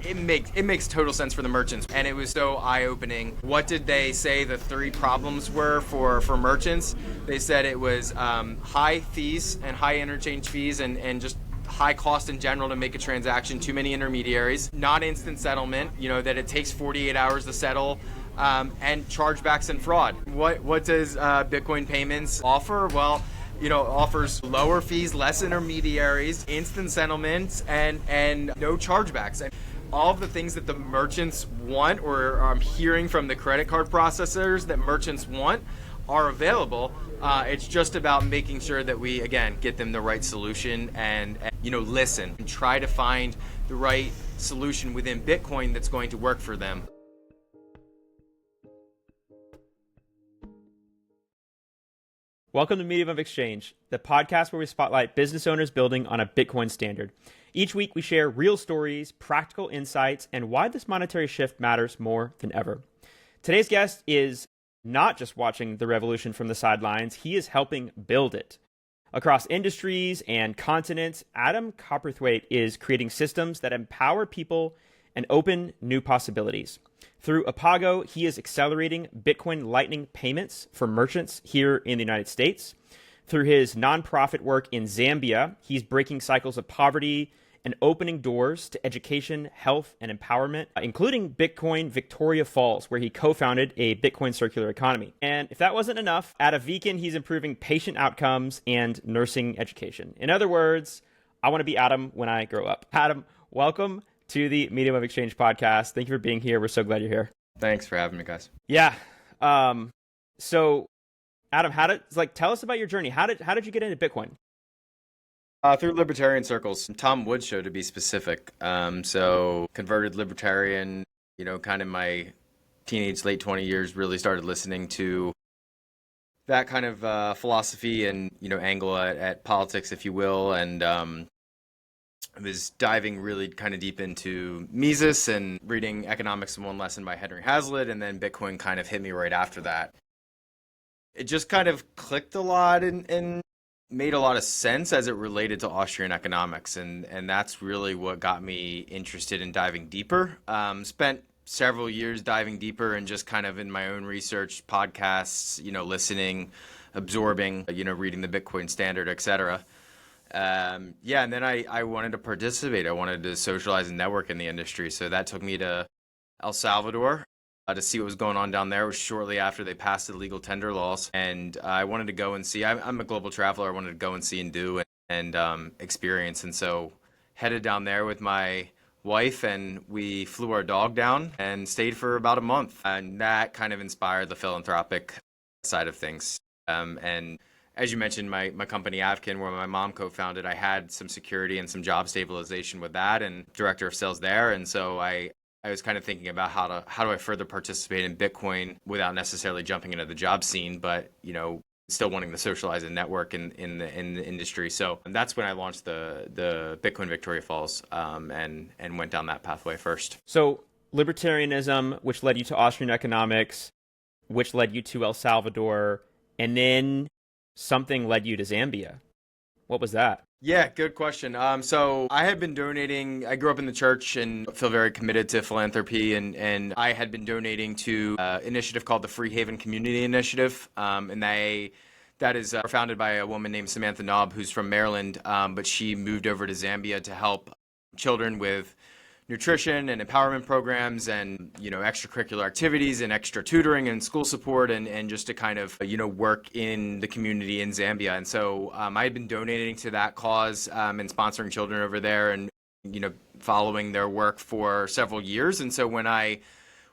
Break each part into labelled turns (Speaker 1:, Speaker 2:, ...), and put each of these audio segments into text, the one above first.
Speaker 1: it makes total sense for the merchants, and it was so eye-opening. What did they say the three problems were for merchants? They said it was high fees and high interchange fees and just high cost in general to make a transaction, too many intermediaries, not instant settlement, that it takes 48 hours to settle, and chargebacks and fraud. What does Bitcoin payments offer? Well, offers lower fees, less intermediaries, instant settlements, and no chargebacks. And all of the things that the merchants want, or I'm hearing from the credit card processors that merchants want, are available. It's just about making sure that we, again, get them the right solution and listen and try to find the right solution within Bitcoin that's going to work for them.
Speaker 2: Welcome to Medium of Exchange, the podcast where we spotlight business owners building on a Bitcoin standard. Each week we share real stories, practical insights, and why this monetary shift matters more than ever. Today's guest is not just watching the revolution from the sidelines, he is helping build it. Across industries and continents, Adam Copperthwaite is creating systems that empower people and open new possibilities. Through Apago, he is accelerating Bitcoin Lightning payments for merchants here in the United States. Through his nonprofit work in Zambia, he's breaking cycles of poverty and opening doors to education, health, and empowerment, including Bitcoin Victoria Falls, where he co-founded a Bitcoin circular economy. And if that wasn't enough, at Advocacy, he's improving patient outcomes and nursing education. In other words, I want to be Adam when I grow up. Adam, welcome to the Medium of Exchange podcast. Thank you for being here. We're so glad you're here.
Speaker 1: Thanks for having me, guys.
Speaker 2: Yeah. So Adam, tell us about your journey. How did you get into Bitcoin?
Speaker 1: Through libertarian circles, Tom Woods show to be specific. So converted libertarian, kind of my teenage, late 20 years, really started listening to that kind of philosophy and, angle at politics, if you will. And I was diving really kind of deep into Mises and reading Economics in One Lesson by Henry Hazlitt, and then Bitcoin kind of hit me right after that. It just kind of clicked a lot and made a lot of sense as it related to Austrian economics, and that's really what got me interested in diving deeper. Spent several years diving deeper and just kind of in my own research, podcasts, listening, absorbing, reading the Bitcoin Standard, etc. And then I wanted to participate. I wanted to socialize and network in the industry. So that took me to El Salvador to see what was going on down there. It was shortly after they passed the legal tender laws. And I wanted to go and see. I'm a global traveler. I wanted to go and see and do and experience. And so headed down there with my wife, and we flew our dog down and stayed for about a month. And that kind of inspired the philanthropic side of things. And as you mentioned, my company Advocacy, where my mom co-founded, I had some security and some job stabilization with that, and director of sales there. And so I was kind of thinking about how do I further participate in Bitcoin without necessarily jumping into the job scene, but still wanting to socialize and network in the industry. So that's when I launched the Bitcoin Victoria Falls and went down that pathway first.
Speaker 2: So libertarianism, which led you to Austrian economics, which led you to El Salvador, and then something led you to Zambia. What was that?
Speaker 1: Yeah, good question. So I had been donating. I grew up in the church and feel very committed to philanthropy. And I had been donating to an initiative called the Free Haven Community Initiative. And that is founded by a woman named Samantha Knob, who's from Maryland. But she moved over to Zambia to help children with nutrition and empowerment programs and, extracurricular activities and extra tutoring and school support and just to kind of, work in the community in Zambia. And so I had been donating to that cause and sponsoring children over there and, following their work for several years. And so when my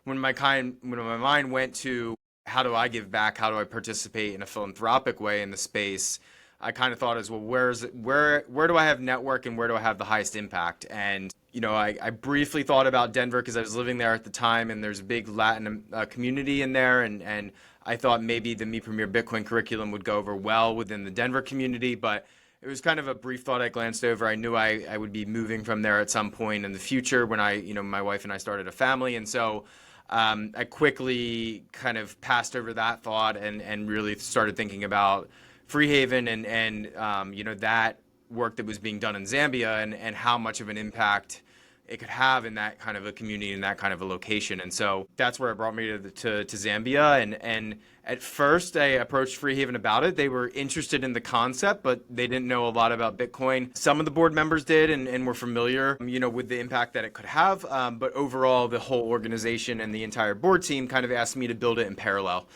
Speaker 1: mind went to how do I give back? How do I participate in a philanthropic way in the space? I kind of thought as well, where do I have network and where do I have the highest impact? And I briefly thought about Denver because I was living there at the time, and there's a big Latin community in there, and I thought maybe the Me Premier Bitcoin curriculum would go over well within the Denver community, but it was kind of a brief thought I glanced over. I knew I would be moving from there at some point in the future when my wife and I started a family, and so I quickly kind of passed over that thought and really started thinking about Free Haven and that work that was being done in Zambia and how much of an impact it could have in that kind of a community, in that kind of a location. And so that's where it brought me to Zambia. And at first I approached Freehaven about it. They were interested in the concept, but they didn't know a lot about Bitcoin. Some of the board members did and were familiar, with the impact that it could have. But overall, the whole organization and the entire board team kind of asked me to build it in parallel.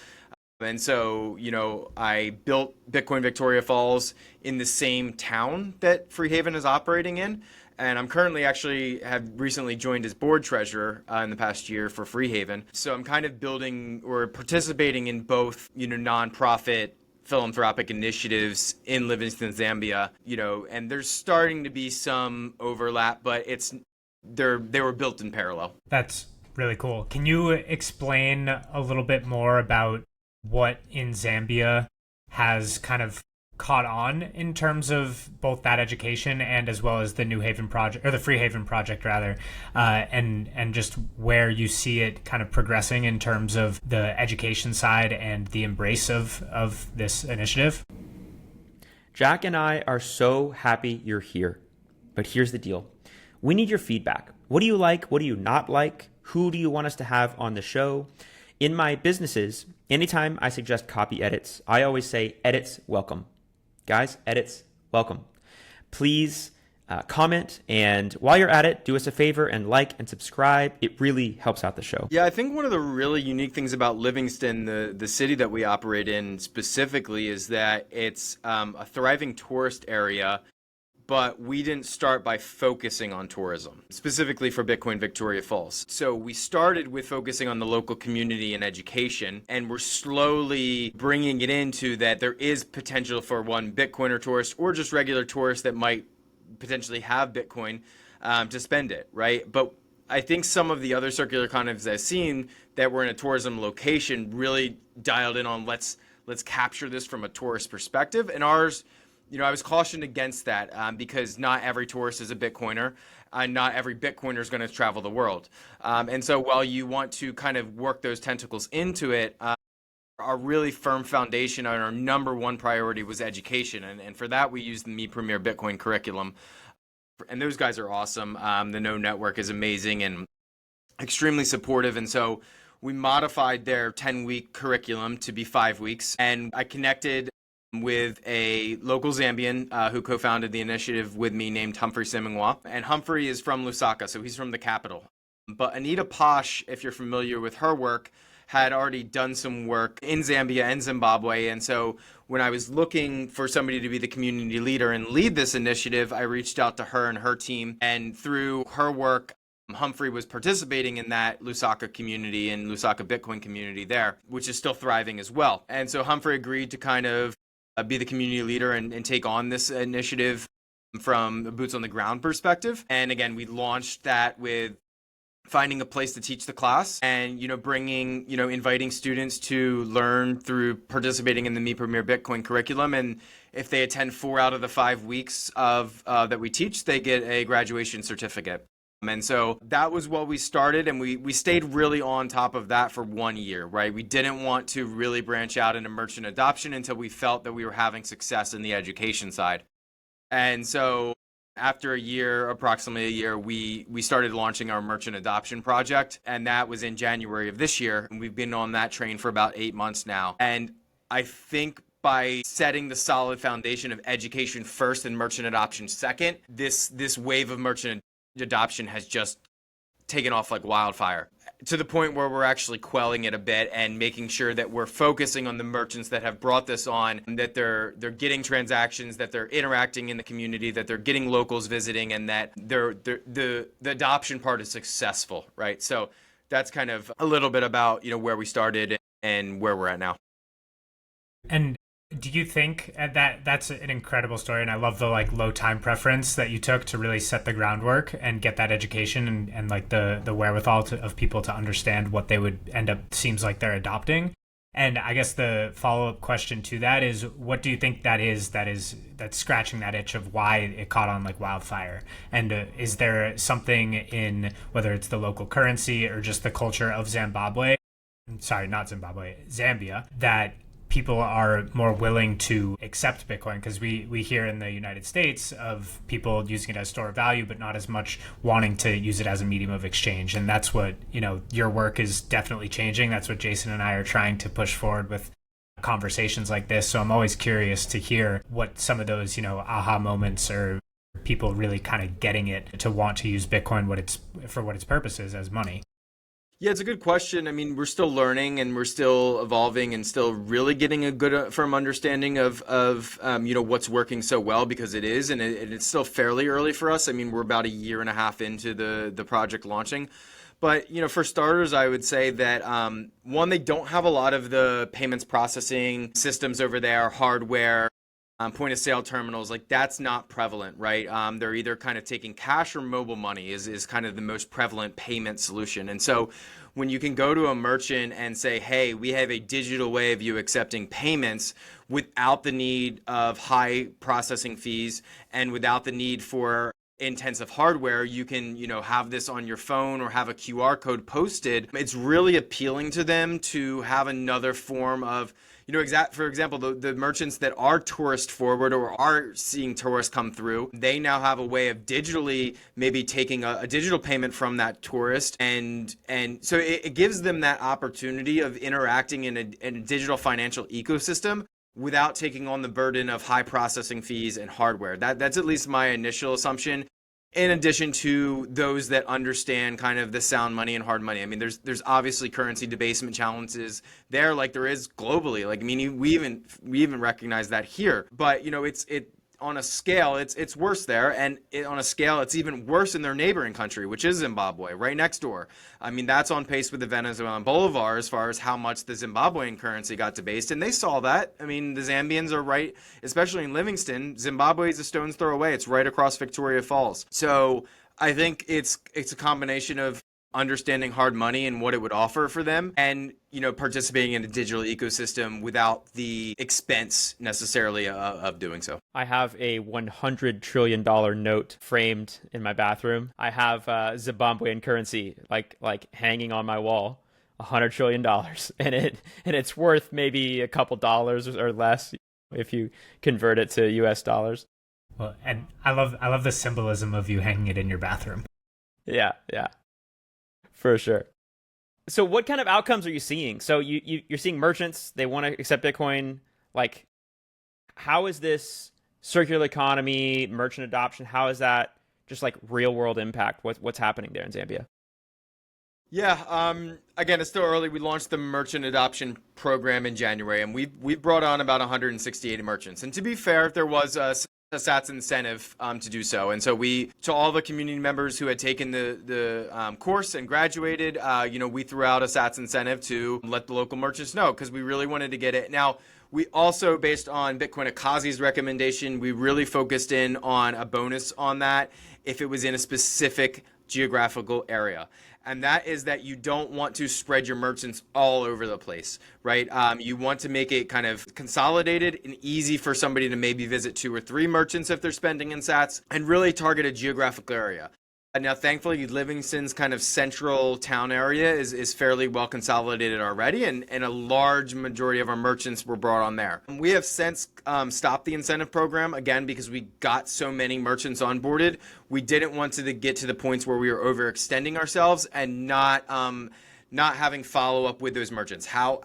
Speaker 1: And so, I built Bitcoin Victoria Falls in the same town that Freehaven is operating in. And I'm currently have recently joined as board treasurer in the past year for Freehaven. So I'm kind of building or participating in both, nonprofit philanthropic initiatives in Livingston, Zambia, and there's starting to be some overlap, but they were built in parallel.
Speaker 3: That's really cool. Can you explain a little bit more about what in Zambia has kind of caught on in terms of both that education and as well as the New Haven project, or the Freehaven project rather, and just where you see it kind of progressing in terms of the education side and the embrace of this initiative?
Speaker 2: Jack and I are so happy you're here. But here's the deal. We need your feedback. What do you like? What do you not like? Who do you want us to have on the show? In my businesses, anytime I suggest copy edits, I always say edits welcome. Guys, edits welcome. Please comment, and while you're at it, do us a favor and like and subscribe. It really helps out the show.
Speaker 1: Yeah, I think one of the really unique things about Livingston, the city that we operate in specifically, is that it's a thriving tourist area. But we didn't start by focusing on tourism, specifically for Bitcoin Victoria Falls. So we started with focusing on the local community and education, and we're slowly bringing it into that there is potential for one Bitcoiner tourist or just regular tourists that might potentially have Bitcoin to spend it, right? But I think some of the other circular economies I've seen that were in a tourism location really dialed in on let's capture this from a tourist perspective, and ours. I was cautioned against that because not every tourist is a Bitcoiner. Not every Bitcoiner is going to travel the world. And so while you want to kind of work those tentacles into it, our really firm foundation and our number one priority was education. And for that, we used the Me Premier Bitcoin curriculum. And those guys are awesome. The No Network is amazing and extremely supportive. And so we modified their 10-week curriculum to be 5 weeks. And I connected with a local Zambian who co-founded the initiative with me named Humphrey Simingwa. And Humphrey is from Lusaka, so he's from the capital. But Anita Posh, if you're familiar with her work, had already done some work in Zambia and Zimbabwe. And so when I was looking for somebody to be the community leader and lead this initiative, I reached out to her and her team. And through her work, Humphrey was participating in that Lusaka community and Lusaka Bitcoin community there, which is still thriving as well. And so Humphrey agreed to kind of be the community leader and take on this initiative from a boots on the ground perspective. And again, we launched that with finding a place to teach the class and, bringing, inviting students to learn through participating in the Me Premier Bitcoin curriculum. And if they attend 4 out of the 5 weeks of that we teach, they get a graduation certificate. And so that was what we started, and we stayed really on top of that for 1 year, right? We didn't want to really branch out into merchant adoption until we felt that we were having success in the education side. And so after approximately a year, we started launching our merchant adoption project, and that was in January of this year. And we've been on that train for about 8 months now. And I think by setting the solid foundation of education first and merchant adoption second, this wave of merchant adoption has just taken off like wildfire, to the point where we're actually quelling it a bit and making sure that we're focusing on the merchants that have brought this on, that they're getting transactions, that they're interacting in the community, that they're getting locals visiting, and that the adoption part is successful, right? So that's kind of a little bit about where we started and where we're at now.
Speaker 3: And do you think that's an incredible story, and I love the low time preference that you took to really set the groundwork and get that education and the wherewithal of people to understand what they would end up seems like they're adopting. And I guess the follow-up question to that is, what do you think that's scratching that itch of why it caught on like wildfire? And is there something in, whether it's the local currency or just the culture of Zambia, that people are more willing to accept Bitcoin, because we hear in the United States of people using it as store of value, but not as much wanting to use it as a medium of exchange. And that's what, your work is definitely changing. That's what Jason and I are trying to push forward with conversations like this. So I'm always curious to hear what some of those, aha moments, or people really kind of getting it to want to use Bitcoin for what its purpose is, as money.
Speaker 1: Yeah, it's a good question. I mean, we're still learning and we're still evolving and still really getting a good, firm understanding of what's working so well, because it is, and it's still fairly early for us. I mean, we're about a year and a half into the project launching. But, for starters, I would say that, one, they don't have a lot of the payments processing systems over there, hardware, point of sale terminals. Like, that's not prevalent, right? They're either kind of taking cash or mobile money is kind of the most prevalent payment solution. And so when you can go to a merchant and say, hey, we have a digital way of you accepting payments without the need of high processing fees and without the need for intensive hardware, you can, have this on your phone or have a QR code posted. It's really appealing to them to have another form of, for example, the merchants that are tourist forward or are seeing tourists come through, they now have a way of digitally maybe taking a digital payment from that tourist. And so it gives them that opportunity of interacting in a digital financial ecosystem without taking on the burden of high processing fees and hardware. That's at least my initial assumption. In addition to those that understand kind of the sound money and hard money. I mean, there's obviously currency debasement challenges there, like there is globally. Like, I mean, we even recognize that here. But it's on a scale, it's worse there, and on a scale, it's even worse in their neighboring country, which is Zimbabwe, right next door. I mean, that's on pace with the Venezuelan bolivar as far as how much the Zimbabwean currency got debased, and they saw that. I mean, the Zambians are right, especially in Livingston. Zimbabwe is a stone's throw away. It's right across Victoria Falls. So I think it's a combination of understanding hard money and what it would offer for them, and participating in a digital ecosystem without the expense necessarily of doing so.
Speaker 2: I have a $100 trillion note framed in my bathroom. I have Zimbabwean currency like hanging on my wall, $100 trillion, and it's worth maybe a couple dollars or less if you convert it to US dollars.
Speaker 3: Well, and I love the symbolism of you hanging it in your bathroom.
Speaker 2: Yeah. For sure. So what kind of outcomes are you seeing? So you're seeing merchants, they want to accept Bitcoin. Like, how is this circular economy, merchant adoption, how is that just like real world impact? What's happening there in Zambia?
Speaker 1: Yeah, again, it's still early. We launched the merchant adoption program in January, and we've brought on about 168 merchants. And to be fair, there was a SATS incentive to do so. And so to all the community members who had taken the course and graduated, we threw out a SATS incentive to let the local merchants know, because we really wanted to get it. Now, we also, based on Bitcoin Akazi's recommendation, we really focused in on a bonus on that if it was in a specific geographical area. And that is that you don't want to spread your merchants all over the place, right? You want to make it kind of consolidated and easy for somebody to maybe visit 2 or 3 merchants if they're spending in sats, and really target a geographical area. Now, thankfully, Livingston's kind of central town area is fairly well consolidated already, and a large majority of our merchants were brought on there. We have since stopped the incentive program, again, because we got so many merchants onboarded. We didn't want to get to the points where we were overextending ourselves and not having follow-up with those merchants. How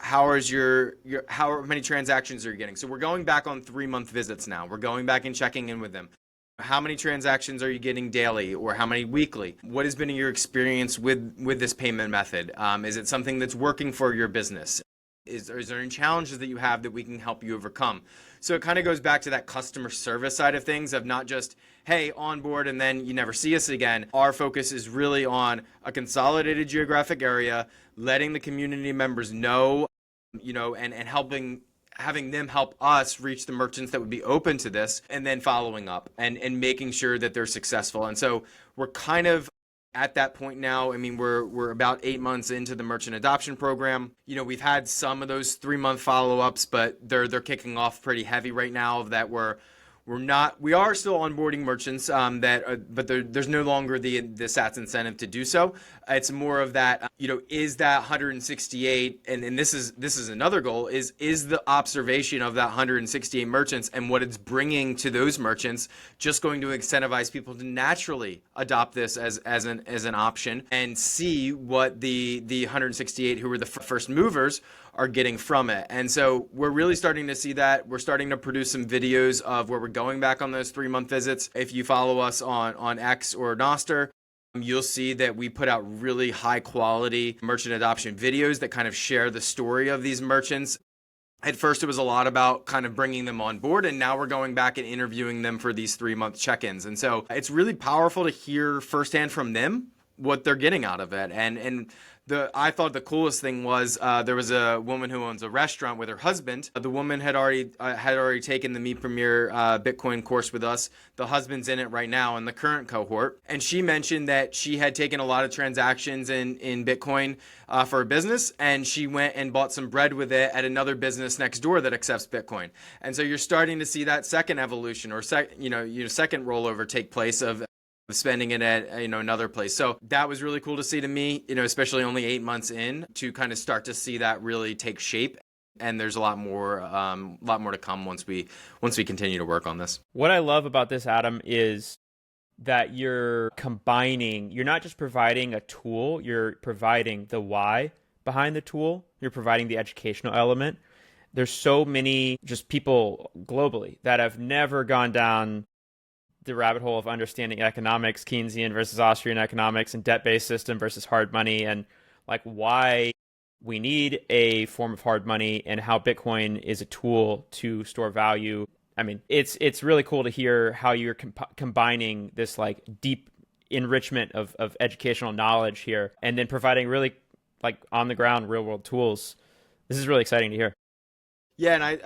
Speaker 1: many transactions are you getting? So we're going back on 3-month visits now. We're going back and checking in with them. How many transactions are you getting daily, or how many weekly? What has been your experience with this payment method? Is it something that's working for your business? Is there any challenges that you have that we can help you overcome? So it kind of goes back to that customer service side of things, of not just, hey, on board and then you never see us again. Our focus is really on a consolidated geographic area, letting the community members know, and having them help us reach the merchants that would be open to this, and then following up and making sure that they're successful. And so we're kind of at that point now. I mean, we're about 8 months into the merchant adoption program. We've had some of those 3-month follow-ups, but they're kicking off pretty heavy right now, that we're We are still onboarding merchants but there's no longer the SATS incentive to do so. It's more of that, is that 168, and this is another goal, is the observation of that 168 merchants and what it's bringing to those merchants just going to incentivize people to naturally adopt this as an option and see what the 168 who were the first movers are getting from it. And so we're really starting to see that. We're starting to produce some videos of where we're going back on those 3-month visits. If you follow us on X or Nostr, you'll see that we put out really high quality merchant adoption videos that kind of share the story of these merchants. At first, it was a lot about kind of bringing them on board, and now we're going back and interviewing them for these 3-month check-ins. And so it's really powerful to hear firsthand from them what they're getting out of it. And I thought the coolest thing was there was a woman who owns a restaurant with her husband. The woman had already taken the Me Premier Bitcoin course with us. The husband's in it right now in the current cohort. And she mentioned that she had taken a lot of transactions in Bitcoin for a business, and she went and bought some bread with it at another business next door that accepts Bitcoin. And so you're starting to see that second evolution or second rollover take place of spending it at another place. So that was really cool to see to me, especially only 8 months in, to kind of start to see that really take shape. And there's a lot more to come once we continue to work on this.
Speaker 2: What I love about this, Adam, is that you're not just providing a tool, you're providing the why behind the tool. You're providing the educational element. There's so many just people globally that have never gone down the rabbit hole of understanding economics, Keynesian versus Austrian economics, and debt-based system versus hard money, and like why we need a form of hard money and how Bitcoin is a tool to store value. I mean, it's really cool to hear how you're combining this like deep enrichment of educational knowledge here, and then providing really like on the ground real world tools. This is really exciting to hear.
Speaker 1: Yeah, and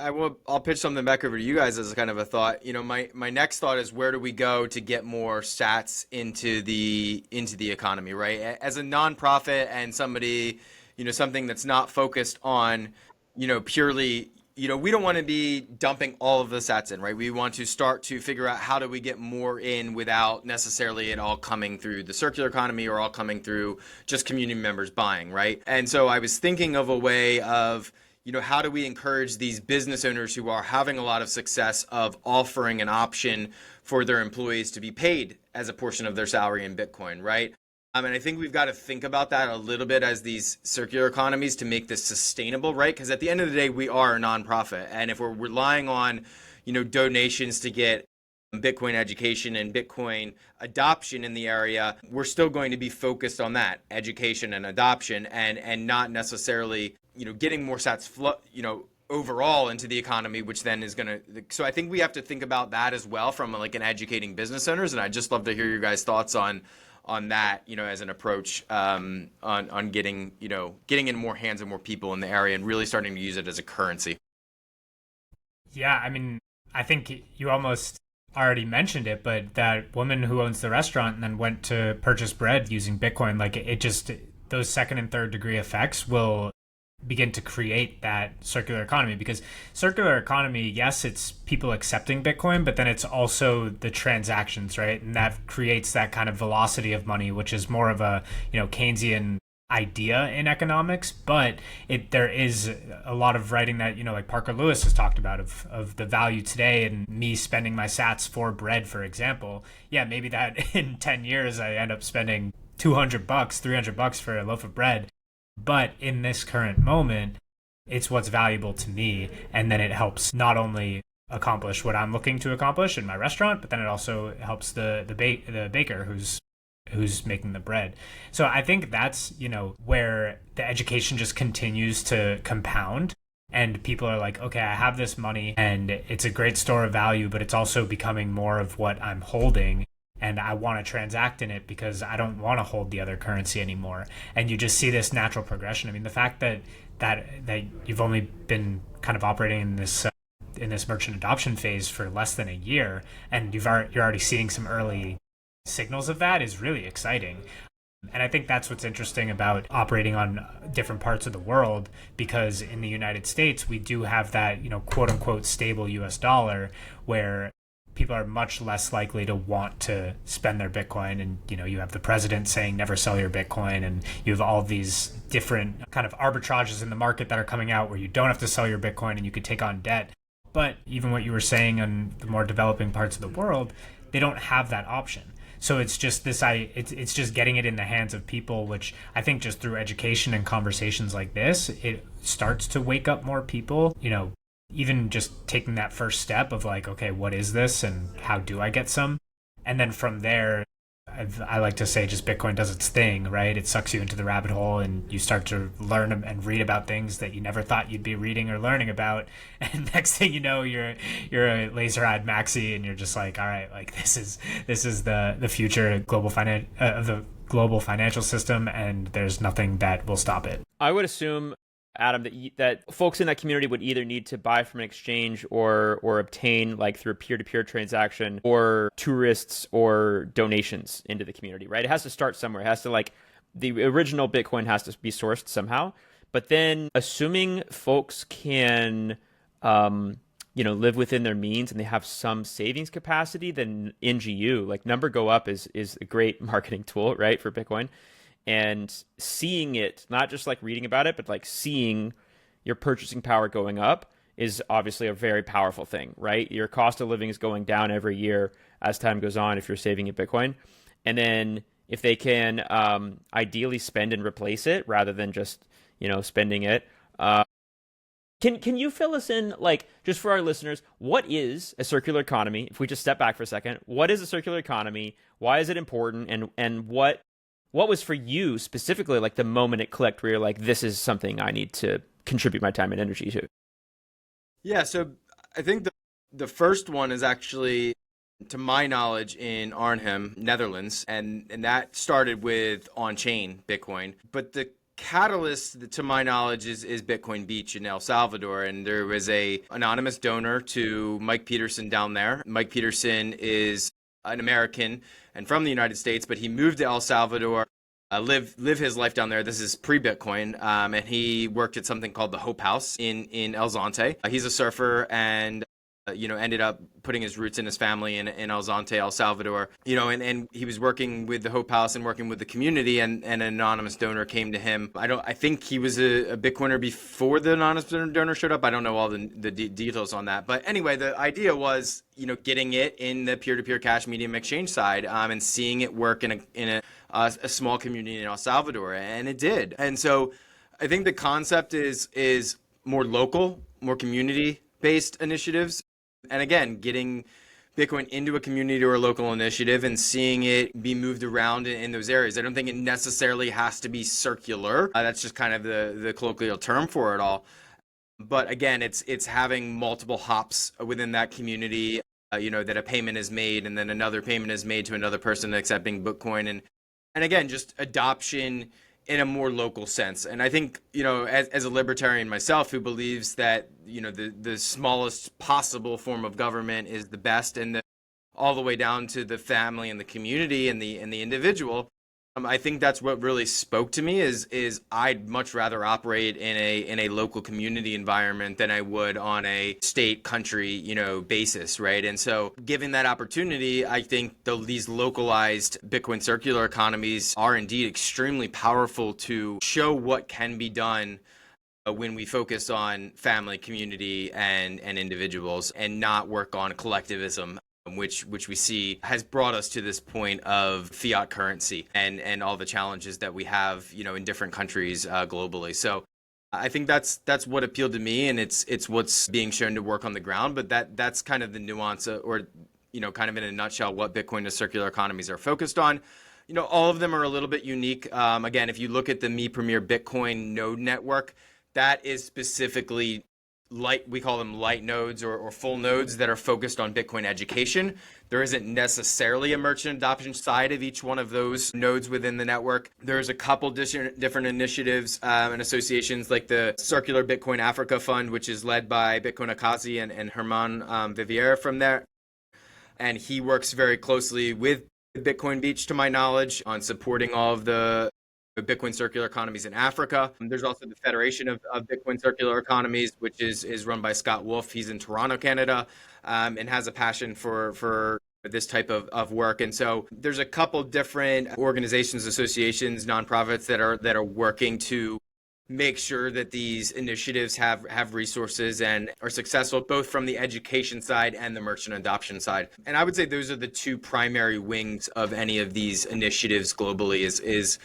Speaker 1: I'll pitch something back over to you guys as kind of a thought. My next thought is, where do we go to get more sats into the economy, right? As a nonprofit and somebody, something that's not focused on, purely, we don't want to be dumping all of the sats in, right? We want to start to figure out how do we get more in without necessarily it all coming through the circular economy or all coming through just community members buying, right? And so I was thinking of a way of, how do we encourage these business owners who are having a lot of success of offering an option for their employees to be paid as a portion of their salary in Bitcoin, right? And I think we've got to think about that a little bit as these circular economies to make this sustainable, right? Because at the end of the day, we are a nonprofit. And if we're relying on, donations to get Bitcoin education and Bitcoin adoption in the area, we're still going to be focused on that education and adoption and not necessarily getting more sats overall into the economy, which then is going to. So I think we have to think about that as well from like an educating business owners. And I'd just love to hear your guys' thoughts on that, as an approach on getting in more hands and more people in the area and really starting to use it as a currency.
Speaker 3: Yeah, I mean, I think you almost already mentioned it, but that woman who owns the restaurant and then went to purchase bread using Bitcoin, like it just, those second and third degree effects will begin to create that circular economy. Because circular economy, yes, it's people accepting Bitcoin, but then it's also the transactions, right? And that creates that kind of velocity of money, which is more of a Keynesian idea in economics. But there is a lot of writing that like Parker Lewis has talked about of the value today, and me spending my sats for bread, for example. Yeah, maybe that in 10 years I end up spending $200, $300 for a loaf of bread. But in this current moment, it's what's valuable to me. And then it helps not only accomplish what I'm looking to accomplish in my restaurant, but then it also helps the baker who's making the bread. So I think that's, where the education just continues to compound. And people are like, okay, I have this money and it's a great store of value, but it's also becoming more of what I'm holding. And I want to transact in it because I don't want to hold the other currency anymore. And you just see this natural progression. I mean, the fact that you've only been kind of operating in this merchant adoption phase for less than a year, and you're already seeing some early signals of that is really exciting. And I think that's what's interesting about operating on different parts of the world, because in the United States, we do have that, quote unquote, stable US dollar where people are much less likely to want to spend their Bitcoin. And, you have the president saying never sell your Bitcoin. And you have all these different kind of arbitrages in the market that are coming out where you don't have to sell your Bitcoin and you could take on debt. But even what you were saying in the more developing parts of the world, they don't have that option. So it's just it's just getting it in the hands of people, which I think just through education and conversations like this, it starts to wake up more people, even just taking that first step of like, okay, what is this and how do I get some? And then from there, I like to say just Bitcoin does its thing, right? It sucks you into the rabbit hole and you start to learn and read about things that you never thought you'd be reading or learning about. And next thing you know, you're a laser-eyed maxi and you're just like, all right, like this is the future of the global financial system, and there's nothing that will stop it.
Speaker 2: I would assume, Adam, that folks in that community would either need to buy from an exchange or obtain like through a peer-to-peer transaction or tourists or donations into the community, right? It has to start somewhere. It has to the original Bitcoin has to be sourced somehow. But then assuming folks can, live within their means and they have some savings capacity, then NGU, like number go up is a great marketing tool, right, for Bitcoin. And seeing it, not just like reading about it, but like seeing your purchasing power going up is obviously a very powerful thing, right? Your cost of living is going down every year as time goes on if you're saving in Bitcoin. And then if they can ideally spend and replace it rather than just, spending it. Can you fill us in, like, just for our listeners, what is a circular economy? If we just step back for a second, what is a circular economy? Why is it important? And what was for you specifically like the moment it clicked where you're like, this is something I need to contribute my time and energy to?
Speaker 1: Yeah, so I think the first one is actually, to my knowledge, in Arnhem, Netherlands, and that started with on-chain Bitcoin. But the catalyst, to my knowledge, is Bitcoin Beach in El Salvador, and there was a anonymous donor to Mike Peterson down there. Mike Peterson is an American and from the United States, but he moved to El Salvador, live his life down there. This is pre-Bitcoin, and he worked at something called the Hope House in El Zonte. He's a surfer and ended up putting his roots in his family in El Zonte, El Salvador. And he was working with the Hope House and working with the community, and an anonymous donor came to him. I think he was a Bitcoiner before the anonymous donor showed up. I don't know all the details on that. But anyway, the idea was, getting it in the peer-to-peer cash medium exchange side, and seeing it work in a small community in El Salvador, and it did. And so I think the concept is more local, more community-based initiatives. And again, getting Bitcoin into a community or a local initiative and seeing it be moved around in those areas. I don't think it necessarily has to be circular. That's just kind of the colloquial term for it all. But again, it's having multiple hops within that community, that a payment is made and then another payment is made to another person accepting Bitcoin. And again, just adoption in a more local sense. And I think, as a libertarian myself who believes that, the smallest possible form of government is the best, and all the way down to the family and the community and the individual, I think that's what really spoke to me is I'd much rather operate in a local community environment than I would on a state country, basis, right? And so given that opportunity, I think these localized Bitcoin circular economies are indeed extremely powerful to show what can be done when we focus on family, community, and individuals, and not work on collectivism, which we see has brought us to this point of fiat currency and all the challenges that we have, in different countries globally. So I think that's what appealed to me, and it's what's being shown to work on the ground. But that's kind of the nuance, or kind of in a nutshell, what Bitcoin and circular economies are focused on. All of them are a little bit unique. Again, if you look at the Me Premier Bitcoin node network, that is specifically we call them light nodes or full nodes that are focused on Bitcoin education. There isn't necessarily a merchant adoption side of each one of those nodes within the network. There's a couple different initiatives and associations, like the Circular Bitcoin Africa Fund, which is led by Bitcoin Akazi and Herman Vivier from there. And he works very closely with Bitcoin Beach, to my knowledge, on supporting all of the Bitcoin Circular Economies in Africa. There's also the Federation of Bitcoin Circular Economies, which is run by Scott Wolf. He's in Toronto, Canada, and has a passion for this type of work. And so there's a couple different organizations, associations, nonprofits that are working to make sure that these initiatives have resources and are successful, both from the education side and the merchant adoption side. And I would say those are the two primary wings of any of these initiatives globally is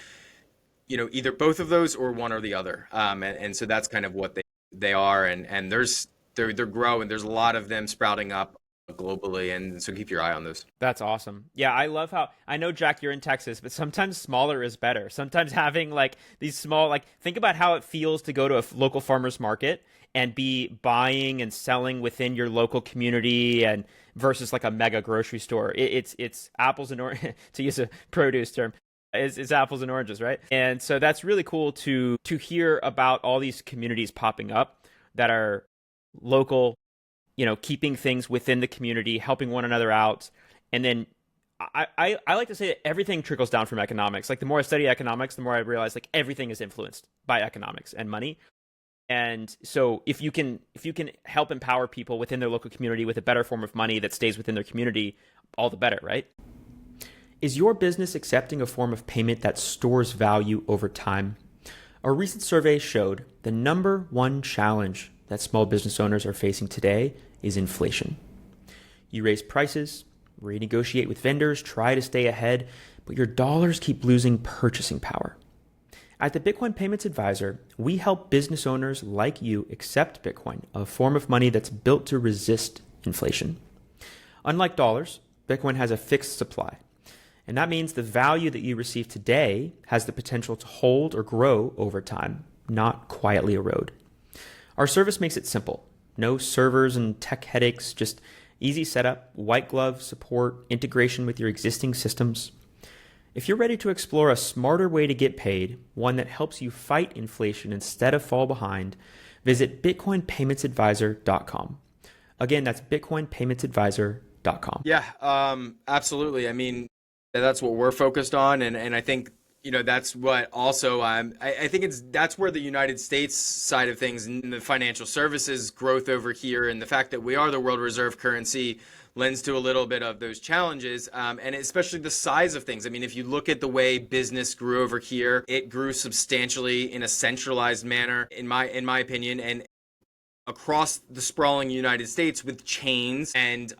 Speaker 1: either both of those or one or the other. And so that's kind of what they are. And they're growing. There's a lot of them sprouting up globally, and so keep your eye on those.
Speaker 2: That's awesome. Yeah, I love how, I know, Jack, you're in Texas, but sometimes smaller is better. Sometimes having like these small, like, think about how it feels to go to a local farmer's market and be buying and selling within your local community, and versus like a mega grocery store. It's apples and oranges, to use a produce term. It's apples and oranges, right? And so that's really cool to hear about all these communities popping up that are local, keeping things within the community, helping one another out. And then I like to say that everything trickles down from economics. Like, the more I study economics, the more I realize like everything is influenced by economics and money. And so if you can help empower people within their local community with a better form of money that stays within their community, all the better, right? Is your business accepting a form of payment that stores value over time? A recent survey showed the number one challenge that small business owners are facing today is inflation. You raise prices, renegotiate with vendors, try to stay ahead, but your dollars keep losing purchasing power. At the Bitcoin Payments Advisor, we help business owners like you accept Bitcoin, a form of money that's built to resist inflation. Unlike dollars, Bitcoin has a fixed supply. And that means the value that you receive today has the potential to hold or grow over time, not quietly erode. Our service makes it simple. No servers and tech headaches, just easy setup, white glove support, integration with your existing systems. If you're ready to explore a smarter way to get paid, one that helps you fight inflation instead of fall behind, visit bitcoinpaymentsadvisor.com. Again, that's bitcoinpaymentsadvisor.com.
Speaker 1: Yeah, absolutely. I mean, that's what we're focused on, and I think that's what also I think that's where the United States side of things and the financial services growth over here, and the fact that we are the world reserve currency, lends to a little bit of those challenges, and especially the size of things. I mean, if you look at the way business grew over here, it grew substantially in a centralized manner, in my opinion, and across the sprawling United States with chains and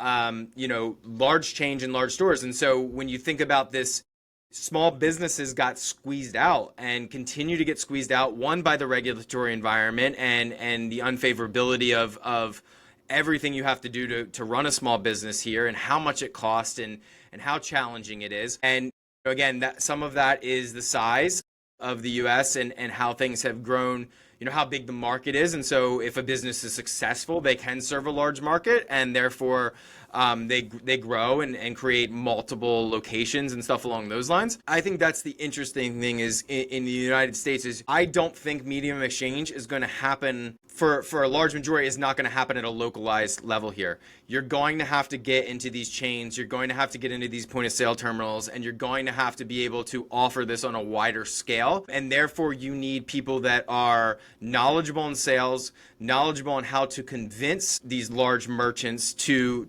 Speaker 1: large change in large stores. And so when you think about this, small businesses got squeezed out and continue to get squeezed out, one, by the regulatory environment and the unfavorability of everything you have to do to run a small business here, and how much it costs and how challenging it is. And again, that some of that is the size of the US and how things have grown, how big the market is. And so if a business is successful, they can serve a large market, and therefore they grow and create multiple locations and stuff along those lines. I think that's the interesting thing is in the United States is I don't think medium of exchange is going to happen for a large majority, is not going to happen at a localized level here. You're going to have to get into these chains. You're going to have to get into these point of sale terminals, and you're going to have to be able to offer this on a wider scale. And therefore you need people that are knowledgeable in sales, knowledgeable on how to convince these large merchants to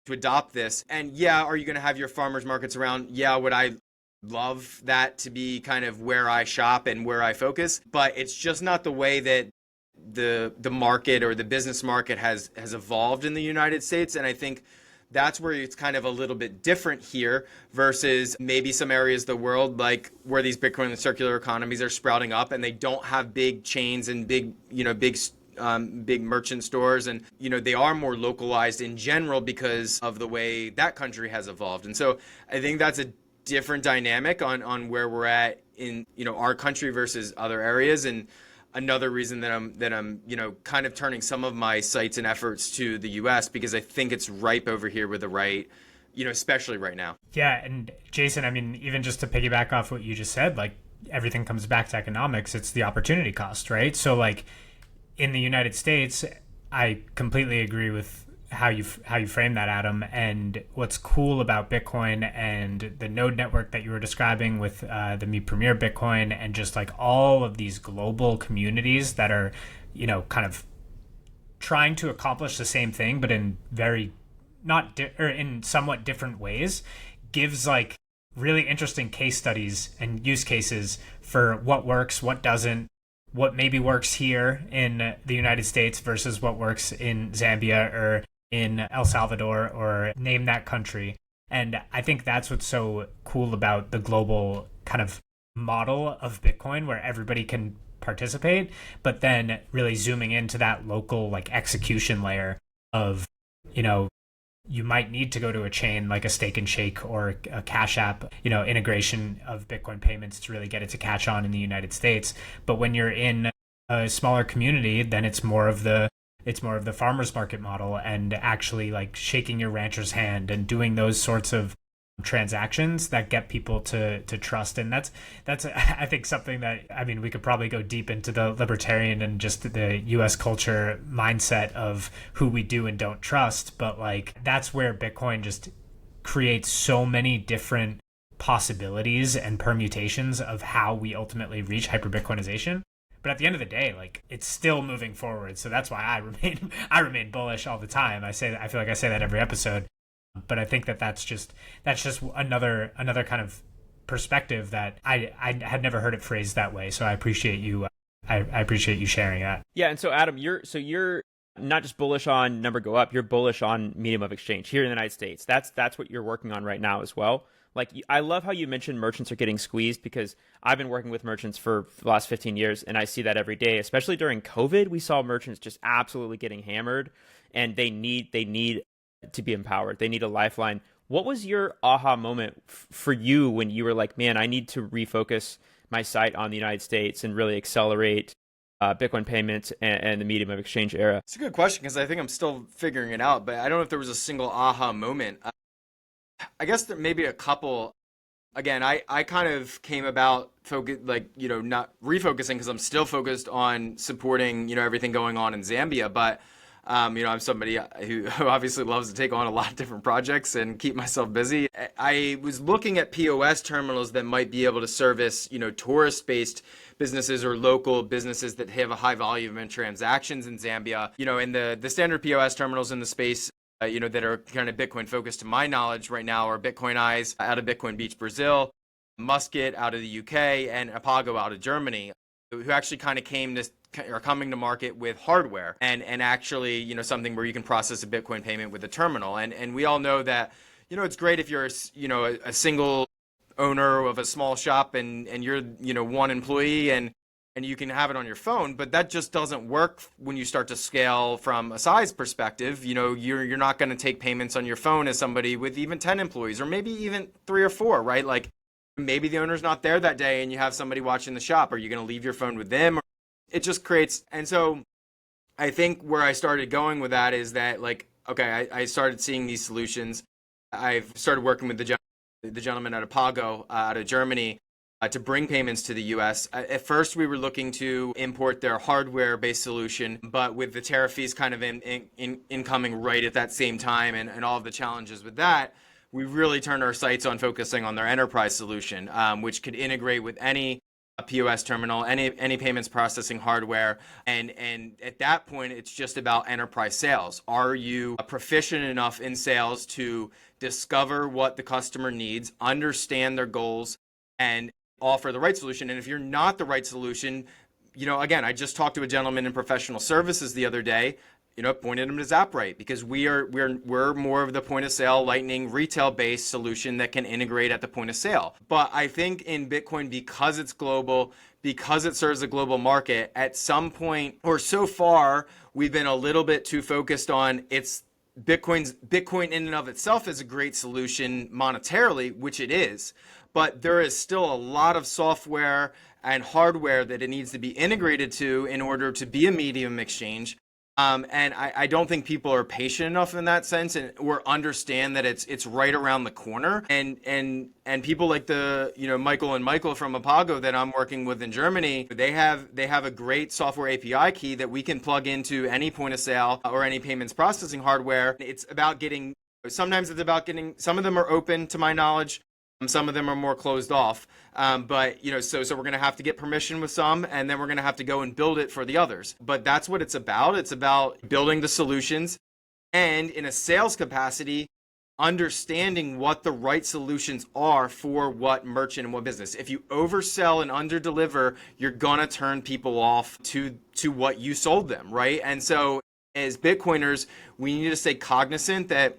Speaker 1: adopt this. And yeah, are you going to have your farmers markets around? Yeah, would I love that to be kind of where I shop and where I focus? But it's just not the way that the market or the business market has evolved in the United States. And I think that's where it's kind of a little bit different here versus maybe some areas of the world, like where these Bitcoin and circular economies are sprouting up, and they don't have big chains and big merchant stores, and they are more localized in general because of the way that country has evolved. And so I think that's a different dynamic on where we're at in our country versus other areas. And another reason that I'm kind of turning some of my sights and efforts to the US, because I think it's ripe over here with the right, especially right now.
Speaker 3: Yeah. And Jason, I mean, even just to piggyback off what you just said, like everything comes back to economics. It's the opportunity cost, right? So like in the United States, I completely agree with how you frame that, Adam. And what's cool about Bitcoin and the node network that you were describing with the Me Premier Bitcoin, and just like all of these global communities that are, kind of trying to accomplish the same thing, but in very or in somewhat different ways, gives like really interesting case studies and use cases for what works, what doesn't, what maybe works here in the United States versus what works in Zambia or in El Salvador, or name that country. And I think that's what's so cool about the global kind of model of Bitcoin, where everybody can participate, but then really zooming into that local like execution layer of, you might need to go to a chain like a Stake and Shake or a Cash App, integration of Bitcoin payments to really get it to catch on in the United States. But when you're in a smaller community, then it's more of the farmers market model, and actually like shaking your rancher's hand and doing those sorts of transactions that get people to trust. And that's I think something that, we could probably go deep into the libertarian and just the US culture mindset of who we do and don't trust, but like that's where Bitcoin just creates so many different possibilities and permutations of how we ultimately reach hyper Bitcoinization. But at the end of the day, like it's still moving forward. So that's why I remain bullish all the time. I feel like I say that every episode. But I think that's just another kind of perspective that I had never heard it phrased that way. So I appreciate you. I appreciate you sharing that.
Speaker 2: Yeah, and so Adam, you're not just bullish on number go up. You're bullish on medium of exchange here in the United States. That's what you're working on right now as well. Like, I love how you mentioned merchants are getting squeezed, because I've been working with merchants for the last 15 years, and I see that every day. Especially during COVID, we saw merchants just absolutely getting hammered, and they need to be empowered. They need a lifeline. What was your aha moment for you when you were like, man, I need to refocus my sight on the United States and really accelerate Bitcoin payments and the medium of exchange era?
Speaker 1: It's a good question, because I think I'm still figuring it out, but I don't know if there was a single aha moment. I guess there may be a couple. Again, I kind of came about not refocusing, because I'm still focused on supporting, everything going on in Zambia, but I'm somebody who obviously loves to take on a lot of different projects and keep myself busy. I was looking at POS terminals that might be able to service, tourist-based businesses or local businesses that have a high volume of transactions in Zambia. And the standard POS terminals in the space, that are kind of Bitcoin focused, to my knowledge right now, are Bitcoin Eyes out of Bitcoin Beach, Brazil, Musket out of the UK, and Apago out of Germany, who actually kind of coming to market with hardware and actually, something where you can process a Bitcoin payment with a terminal. And we all know that, it's great if you're, a single owner of a small shop and you're, one employee and you can have it on your phone, but that just doesn't work when you start to scale from a size perspective. You're not going to take payments on your phone as somebody with even 10 employees, or maybe even 3 or 4, right? Like maybe the owner's not there that day and you have somebody watching the shop. Are you going to leave your phone with them? It just creates, and so I think where I started going with that is that, like, okay, I started seeing these solutions. I've started working with the gentleman at Apago out of Germany to bring payments to the U.S. At first, we were looking to import their hardware-based solution, but with the tariff fees kind of incoming right at that same time, and all of the challenges with that, we really turned our sights on focusing on their enterprise solution, which could integrate with any POS terminal, any payments processing hardware, and at that point, it's just about enterprise sales. Are you proficient enough in sales to discover what the customer needs, understand their goals, and offer the right solution? And if you're not the right solution, again, I just talked to a gentleman in professional services the other day, pointed him to Zappright, because we're more of the point of sale, Lightning, retail-based solution that can integrate at the point of sale. But I think in Bitcoin, because it's global, because it serves a global market, at some point, or so far, we've been a little bit too focused on Bitcoin in and of itself is a great solution monetarily, which it is, but there is still a lot of software and hardware that it needs to be integrated to in order to be a medium exchange. And I don't think people are patient enough in that sense, and or understand that it's right around the corner. And people like Michael and Michael from Apago that I'm working with in Germany, they have a great software API key that we can plug into any point of sale or any payments processing hardware. It's about getting. Sometimes it's about getting. Some of them are open, to my knowledge. Some of them are more closed off, but so we're going to have to get permission with some, and then we're going to have to go and build it for the others. But that's what it's about. It's about building the solutions, and in a sales capacity, understanding what the right solutions are for what merchant and what business. If you oversell and underdeliver, you're going to turn people off to what you sold them, right? And so as Bitcoiners, we need to stay cognizant that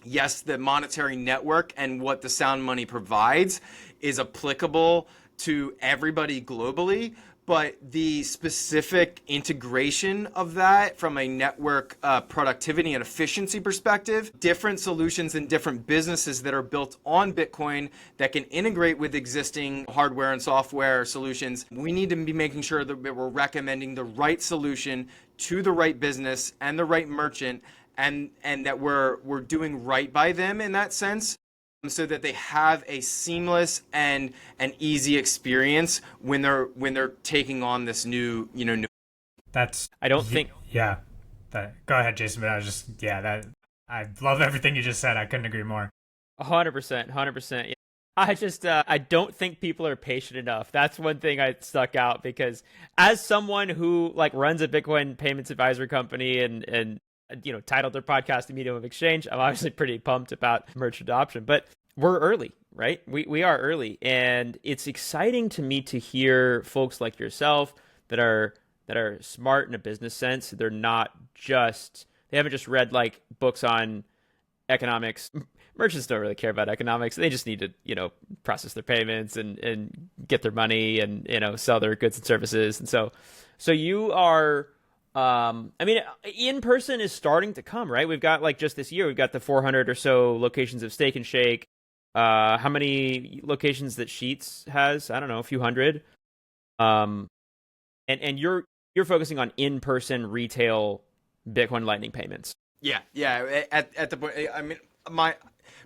Speaker 1: yes, the monetary network and what the sound money provides is applicable to everybody globally, but the specific integration of that from a network productivity and efficiency perspective, different solutions and different businesses that are built on Bitcoin that can integrate with existing hardware and software solutions, we need to be making sure that we're recommending the right solution to the right business and the right merchant, and that we're doing right by them in that sense, so that they have a seamless and an easy experience when they're taking on this new.
Speaker 3: That's
Speaker 2: I don't think.
Speaker 3: Yeah. Go ahead, Jason. But I was just that I love everything you just said. I couldn't agree more.
Speaker 2: 100%. I don't think people are patient enough. That's one thing I stuck out, because as someone who runs a Bitcoin payments advisory company and titled their podcast The Medium of Exchange, I'm obviously pretty pumped about merch adoption, but we're early, right? We are early, and it's exciting to me to hear folks like yourself that are smart in a business sense. They haven't just read books on economics. Merchants don't really care about economics. They just need to, process their payments and get their money and, sell their goods and services. And so you are, in person is starting to come, right? We've got just this year, we've got the 400 or so locations of Steak and Shake. How many locations that Sheets has? I don't know, a few hundred. And you're focusing on in-person retail Bitcoin Lightning payments.
Speaker 1: Yeah. At the point,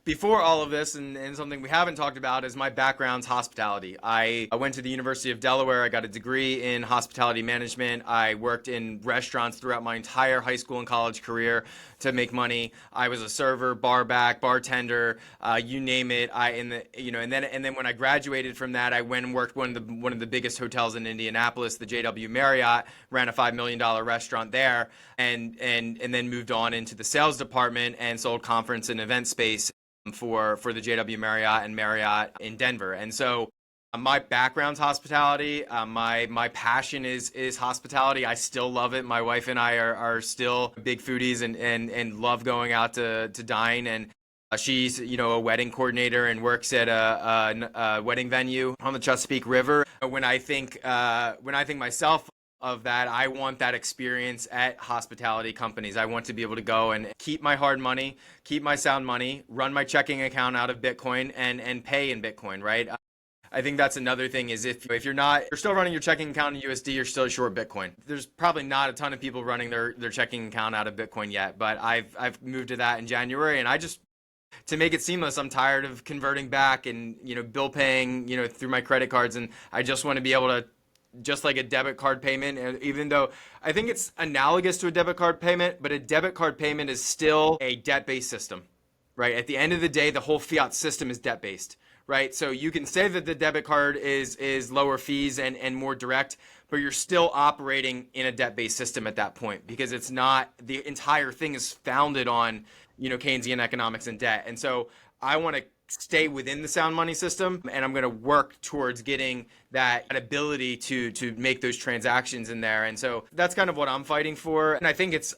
Speaker 1: before all of this, and something we haven't talked about, is my background's hospitality. I went to the University of Delaware. I got a degree in hospitality management. I worked in restaurants throughout my entire high school and college career to make money. I was a server, barback, bartender, you name it. And then when I graduated from that, I went and worked one of the biggest hotels in Indianapolis, the JW Marriott. Ran a $5 million restaurant there, and then moved on into the sales department and sold conference and event space for the JW Marriott and Marriott in Denver. And so my background's hospitality. My passion is hospitality. I still love it. My wife and I are still big foodies and love going out to dine. And she's a wedding coordinator and works at a wedding venue on the Chesapeake River. When I think myself of that, I want that experience at hospitality companies. I want to be able to go and keep my hard money, keep my sound money, run my checking account out of Bitcoin and pay in Bitcoin, right? I think that's another thing, is if you're still running your checking account in USD, you're still short Bitcoin. There's probably not a ton of people running their checking account out of Bitcoin yet, but I've moved to that in January, and to make it seamless, I'm tired of converting back and bill paying through my credit cards, and I just want to be able to, just like a debit card payment, even though I think it's analogous to a debit card payment, but a debit card payment is still a debt-based system, right? At the end of the day, the whole fiat system is debt-based, right? So you can say that the debit card is lower fees and more direct, but you're still operating in a debt-based system at that point, because it's not, the entire thing is founded on, Keynesian economics and debt. And so I want to stay within the sound money system, and I'm going to work towards getting that ability to make those transactions in there. And so that's kind of what I'm fighting for. And I think it's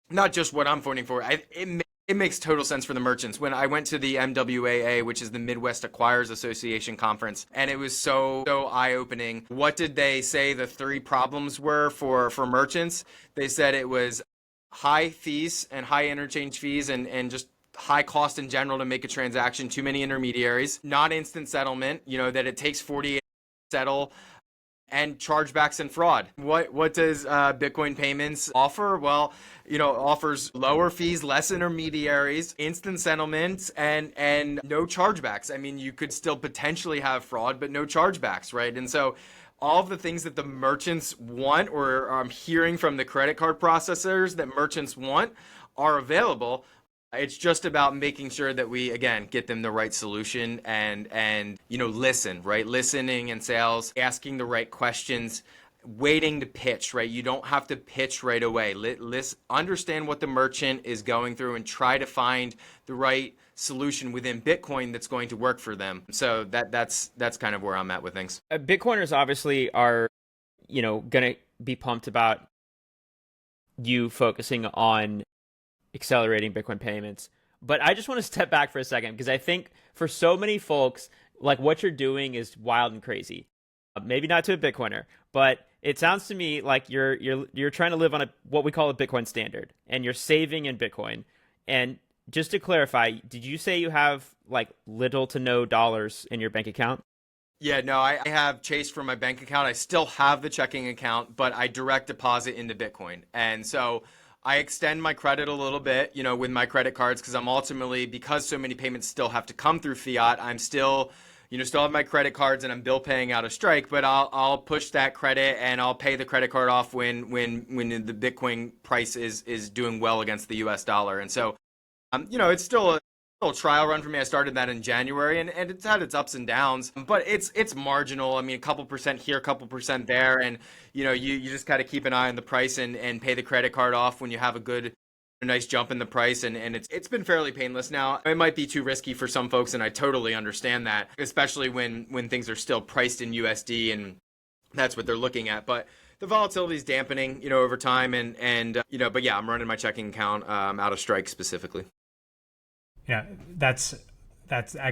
Speaker 1: not just what I'm fighting for. It makes total sense for the merchants. When I went to the MWAA, which is the Midwest Acquirers Association conference, and it was so eye-opening. What did they say the three problems were for merchants? They said it was high fees and high interchange fees and just high cost in general to make a transaction, too many intermediaries, not instant settlement, that it takes 48 to settle, and chargebacks and fraud. What does Bitcoin payments offer? Well, offers lower fees, less intermediaries, instant settlements, and no chargebacks. I mean, you could still potentially have fraud, but no chargebacks, right? And so all of the things that the merchants want, or I'm hearing from the credit card processors that merchants want, are available. It's just about making sure that we, again, get them the right solution and listen, right? Listening in sales, asking the right questions, waiting to pitch, right? You don't have to pitch right away. Understand what the merchant is going through and try to find the right solution within Bitcoin that's going to work for them. So that's kind of where I'm at with things.
Speaker 2: Bitcoiners obviously are, going to be pumped about you focusing on accelerating Bitcoin payments. But I just want to step back for a second, because I think for so many folks, like, what you're doing is wild and crazy. Maybe not to a Bitcoiner, but it sounds to me like you're trying to live on what we call a Bitcoin standard, and you're saving in Bitcoin. And just to clarify, did you say you have like little to no dollars in your bank account?
Speaker 1: Yeah, no, I have Chase from my bank account. I still have the checking account, but I direct deposit into Bitcoin. And so I extend my credit a little bit, with my credit cards, because I'm ultimately, because so many payments still have to come through fiat, I'm still have my credit cards and I'm bill paying out of Strike, but I'll push that credit and I'll pay the credit card off when the Bitcoin price is doing well against the US dollar. And so, it's still a little trial run for me. I started that in January, and it's had its ups and downs, but it's marginal. I mean, a couple percent here, a couple percent there, and you just got to keep an eye on the price and pay the credit card off when you have a nice jump in the price, and it's been fairly painless now. It might be too risky for some folks, and I totally understand that, especially when things are still priced in USD and that's what they're looking at. But the volatility is dampening, over time, but yeah, I'm running my checking account out of Strike specifically.
Speaker 3: Yeah, that's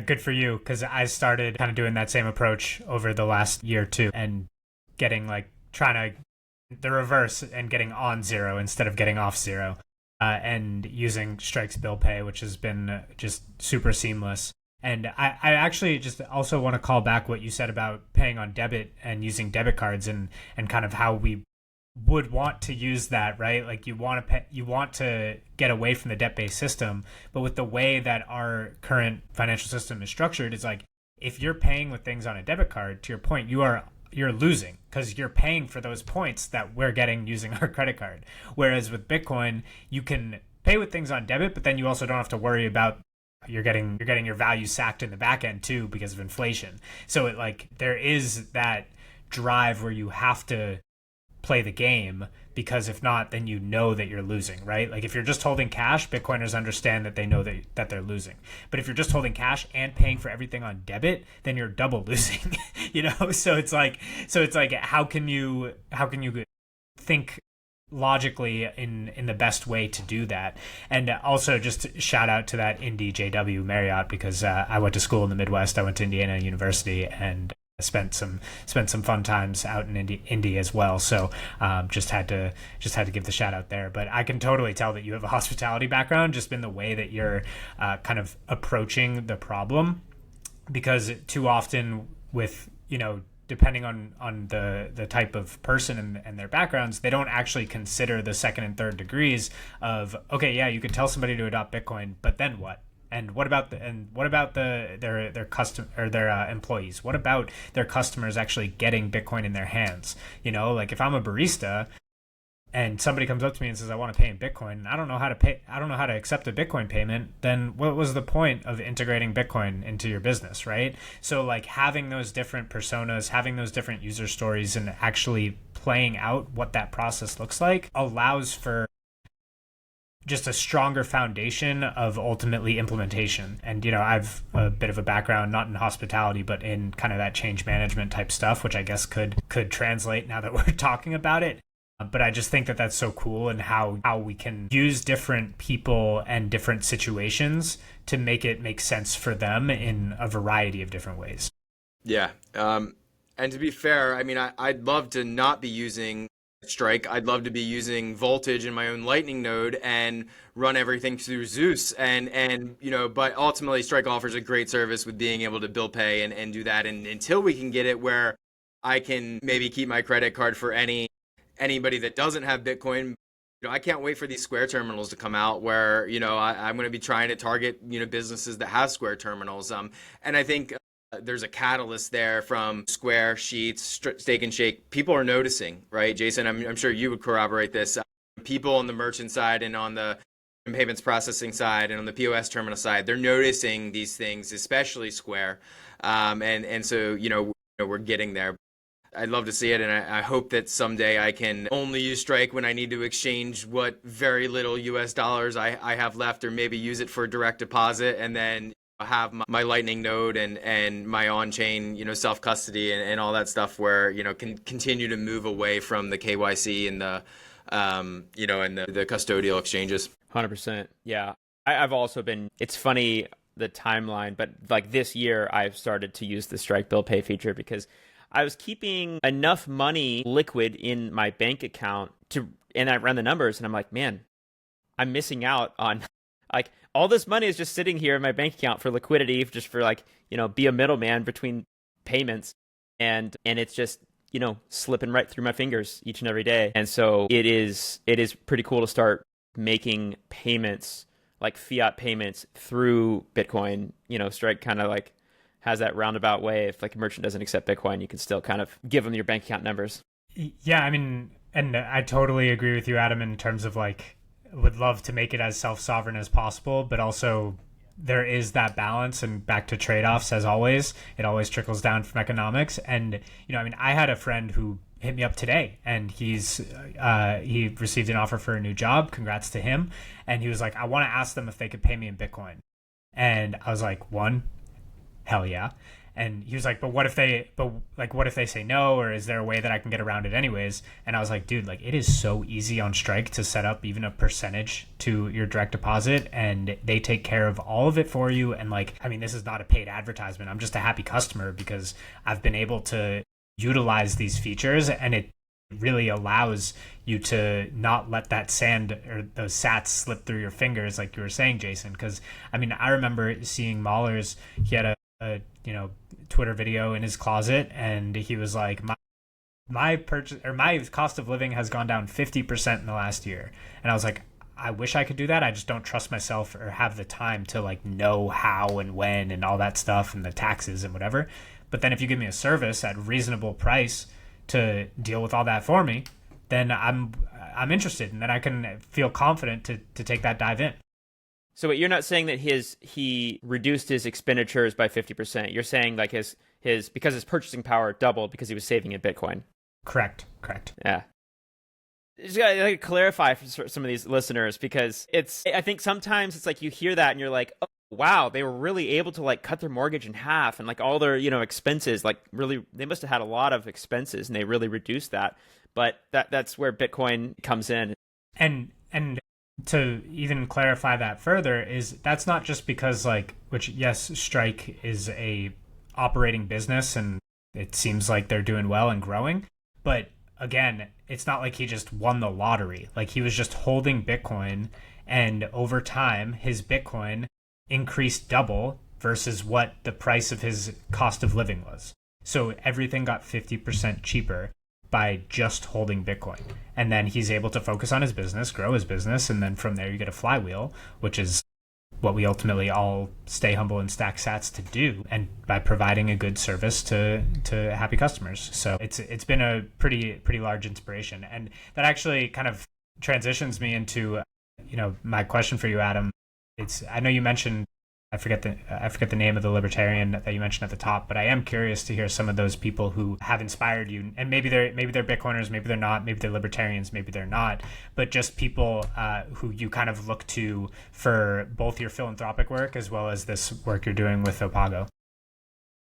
Speaker 3: good for you, because I started kind of doing that same approach over the last year or two, and getting trying to the reverse and getting on zero instead of getting off zero, and using Strike's bill pay, which has been just super seamless. And I actually just also want to call back what you said about paying on debit and using debit cards, and kind of how we would want to use that, right? Like, you want to get away from the debt-based system, but with the way that our current financial system is structured, it's like, if you're paying with things on a debit card, to your point, you're losing, because you're paying for those points that we're getting using our credit card. Whereas with Bitcoin, you can pay with things on debit, but then you also don't have to worry about you're getting your value sacked in the back end too, because of inflation. So there is that drive where you have to play the game, because if not, then that you're losing, right? Like, if you're just holding cash, Bitcoiners understand that they know that they're losing. But if you're just holding cash and paying for everything on debit, then you're double losing. So it's like how can you think logically in the best way to do that? And also, just shout out to that Indy JW Marriott, because I went to school in the Midwest. I went to Indiana University, and spent some fun times out in Indy as well. So just had to give the shout out there. But I can totally tell that you have a hospitality background, just in the way that you're kind of approaching the problem, because too often with depending on the type of person and their backgrounds, they don't actually consider the second and third degrees of, okay, yeah, you could tell somebody to adopt Bitcoin, but then what? And what about their custom or their employees? What about their customers actually getting Bitcoin in their hands? Like, if I'm a barista and somebody comes up to me and says, I want to pay in Bitcoin, and I don't know how to accept a Bitcoin payment, then what was the point of integrating Bitcoin into your business, right? So having those different personas, having those different user stories, and actually playing out what that process looks like allows for just a stronger foundation of ultimately implementation. And, I've a bit of a background, not in hospitality, but in kind of that change management type stuff, which I guess could translate now that we're talking about it. But I just think that that's so cool, and how we can use different people and different situations to make it make sense for them in a variety of different ways.
Speaker 1: Yeah. And to be fair, I mean, I'd love to not be using Strike. I'd love to be using Voltage in my own Lightning node and run everything through Zeus, but ultimately Strike offers a great service with being able to bill pay and do that. And until we can get it where I can maybe keep my credit card for anybody that doesn't have Bitcoin. I can't wait for these Square terminals to come out where, I'm going to be trying to target, businesses that have Square terminals. And I think there's a catalyst there from Square, Sheets, Steak and Shake. People are noticing, right, Jason? I'm sure you would corroborate this. People on the merchant side and on the payments processing side and on the POS terminal side, they're noticing these things, especially Square. And so, we're getting there. I'd love to see it, and I hope that someday I can only use Strike when I need to exchange what very little US dollars I have left, or maybe use it for direct deposit, and then have my Lightning node and my on-chain, self-custody and all that stuff where, can continue to move away from the KYC and the, and the custodial exchanges.
Speaker 2: 100%. Yeah. I've also been, it's funny, the timeline, but like this year, I've started to use the Strike Bill Pay feature because I was keeping enough money liquid in my bank account and I ran the numbers and I'm like, man, I'm missing out on like all this money is just sitting here in my bank account for liquidity, just for like, be a middleman between payments. And it's just, slipping right through my fingers each and every day. And so it is pretty cool to start making payments, like fiat payments through Bitcoin. Strike kind of like has that roundabout way. If like a merchant doesn't accept Bitcoin, you can still kind of give them your bank account numbers.
Speaker 3: Yeah, I mean, and I totally agree with you, Adam, in terms of like, would love to make it as self-sovereign as possible, but also there is that balance, and back to trade-offs as always. It always trickles down from economics. And, I had a friend who hit me up today, and he received an offer for a new job. Congrats to him. And he was like, I want to ask them if they could pay me in Bitcoin. And I was like, one, hell yeah. And he was like, what if they say no, or is there a way that I can get around it anyways? And I was like, dude, like it is so easy on Strike to set up even a percentage to your direct deposit, and they take care of all of it for you. And like, I mean, this is not a paid advertisement. I'm just a happy customer because I've been able to utilize these features, and it really allows you to not let that sand or those sats slip through your fingers, like you were saying, Jason. Because I mean, I remember seeing Mahler's, he had a Twitter video in his closet, and he was like, my purchase or my cost of living has gone down 50% in the last year. And I was like, I wish I could do that. I just don't trust myself or have the time to like know how and when and all that stuff and the taxes and whatever. But then if you give me a service at a reasonable price to deal with all that for me, then I'm interested, and then I can feel confident to take that dive in.
Speaker 2: So you're not saying that he reduced his expenditures by 50%. You're saying like his because his purchasing power doubled because he was saving in Bitcoin.
Speaker 3: Correct.
Speaker 2: Yeah. Just gotta clarify for some of these listeners, because I think sometimes it's like you hear that and you're like, oh, wow, they were really able to like cut their mortgage in half and like all their, expenses, like really, they must have had a lot of expenses and they really reduced that. But that's where Bitcoin comes in.
Speaker 3: And to even clarify that further, is that's not just because which yes, Strike is a operating business and it seems like they're doing well and growing, but again, it's not like he just won the lottery. Like he was just holding Bitcoin, and over time his Bitcoin increased double versus what the price of his cost of living was. So everything got 50% cheaper by just holding Bitcoin. And then he's able to focus on his business, grow his business, and then from there you get a flywheel, which is what we ultimately all stay humble and stack sats to do, and by providing a good service to happy customers. So it's been a pretty large inspiration. And that actually kind of transitions me into my question for you, Adam. I know you mentioned, I forget the name of the libertarian that you mentioned at the top, but I am curious to hear some of those people who have inspired you, and maybe they're Bitcoiners, maybe they're not, maybe they're libertarians, maybe they're not, but just people who you kind of look to for both your philanthropic work as well as this work you're doing with Opago.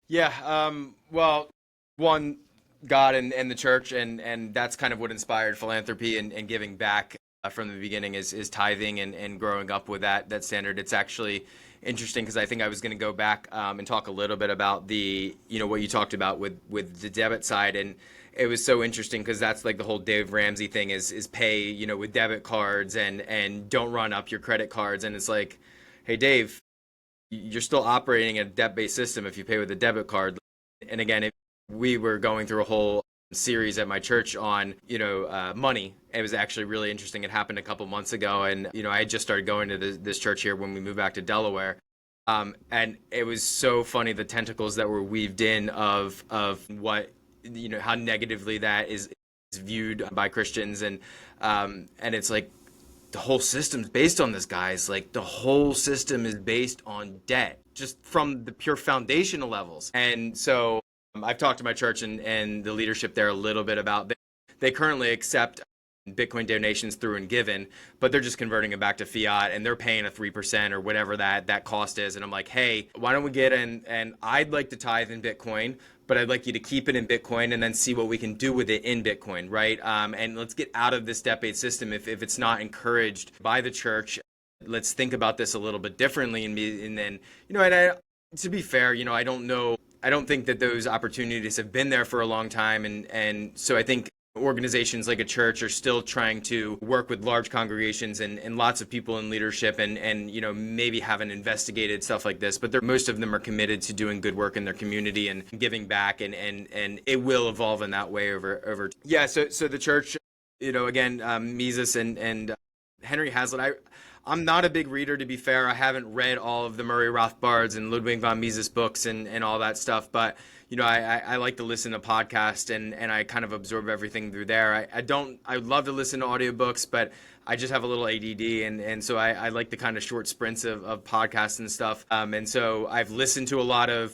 Speaker 1: Yeah, well, one, God and the church, and that's kind of what inspired philanthropy and giving back from the beginning is tithing and growing up with that standard. It's actually interesting because I think I was going to go back and talk a little bit about the, what you talked about with the debit side. And it was so interesting because that's like the whole Dave Ramsey thing is pay, with debit cards and don't run up your credit cards. And it's like, hey, Dave, you're still operating a debt-based system if you pay with a debit card. And again, we were going through a whole series at my church on, money. It was actually really interesting. It happened a couple months ago, and I had just started going to this church here when we moved back to Delaware. And it was so funny, the tentacles that were weaved in of what, how negatively that is viewed by Christians, and it's like the whole system's based on this, guys. Like, the whole system is based on debt, just from the pure foundational levels. And so I've talked to my church and the leadership there a little bit about they currently accept Bitcoin donations through and given, but they're just converting it back to fiat, and they're paying a 3% or whatever that cost is. And I'm like, hey, why don't we get in? And I'd like to tithe in Bitcoin, but I'd like you to keep it in Bitcoin and then see what we can do with it in Bitcoin, right? And let's get out of this debt-based system if it's not encouraged by the church. Let's think about this a little bit differently. And then, to be fair, I don't know. I don't think that those opportunities have been there for a long time. And so I think organizations like a church are still trying to work with large congregations and lots of people in leadership and maybe haven't investigated stuff like this, but most of them are committed to doing good work in their community and giving back, and it will evolve in that way over. Yeah. So the church, again, Mises and Henry Hazlitt. I'm not a big reader, to be fair. I haven't read all of the Murray Rothbards and Ludwig von Mises books and all that stuff, but I like to listen to podcasts and I kind of absorb everything through there. I would love to listen to audiobooks, but I just have a little ADD, and so I like the kind of short sprints of podcasts and stuff. And so I've listened to a lot of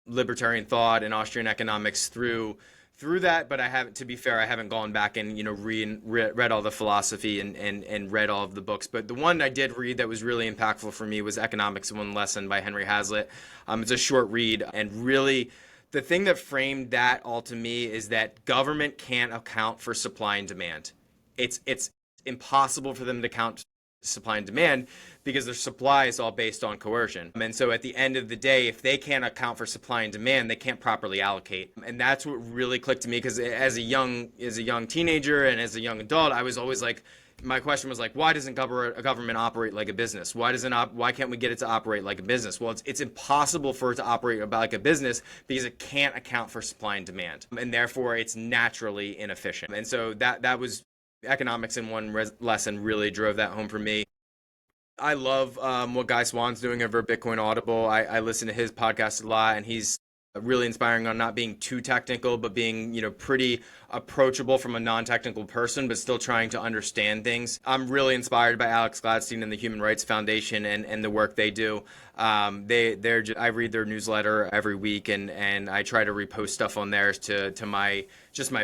Speaker 1: libertarian thought and Austrian economics through that, but I haven't, to be fair, I haven't gone back and read all the philosophy and read all of the books. But the one I did read that was really impactful for me was Economics in One Lesson by Henry Hazlitt. It's a short read, and really the thing that framed that all to me is that government can't account for supply and demand. It's impossible for them to count supply and demand because their supply is all based on coercion. And so at the end of the day, if they can't account for supply and demand, they can't properly allocate. And that's what really clicked to me, because as a young teenager and as a young adult, I was always like, my question was like, why doesn't a government operate like a business? Why can't we get it to operate like a business? Well, it's impossible for it to operate like a business because it can't account for supply and demand, and therefore it's naturally inefficient. And so that was Economics in One Lesson really drove that home for me. I love what Guy Swan's doing over at Bitcoin Audible. I listen to his podcast a lot, and he's really inspiring on not being too technical, but being, pretty approachable from a non-technical person, but still trying to understand things. I'm really inspired by Alex Gladstein and the Human Rights Foundation and the work they do. I read their newsletter every week, and I try to repost stuff on there to my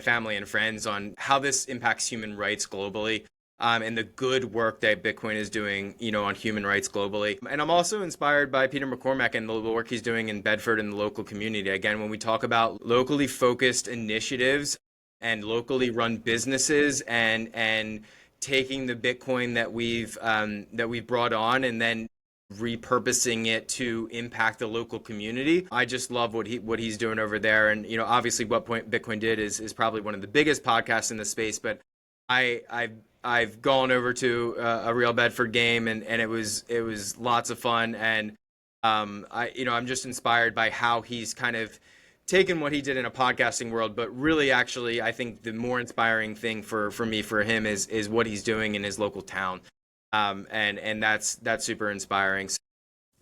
Speaker 1: family and friends on how this impacts human rights globally. And the good work that Bitcoin is doing, on human rights globally. And I'm also inspired by Peter McCormack and the work he's doing in Bedford and the local community. Again, when we talk about locally focused initiatives and locally run businesses and taking the Bitcoin that we've brought on and then repurposing it to impact the local community. I just love what he's doing over there. And, obviously What Point Bitcoin Did is probably one of the biggest podcasts in the space, but I've gone over to a real Bedford game, and it was lots of fun, and I'm just inspired by how he's kind of taken what he did in a podcasting world, but really actually I think the more inspiring thing for him is what he's doing in his local town, and that's super inspiring. So,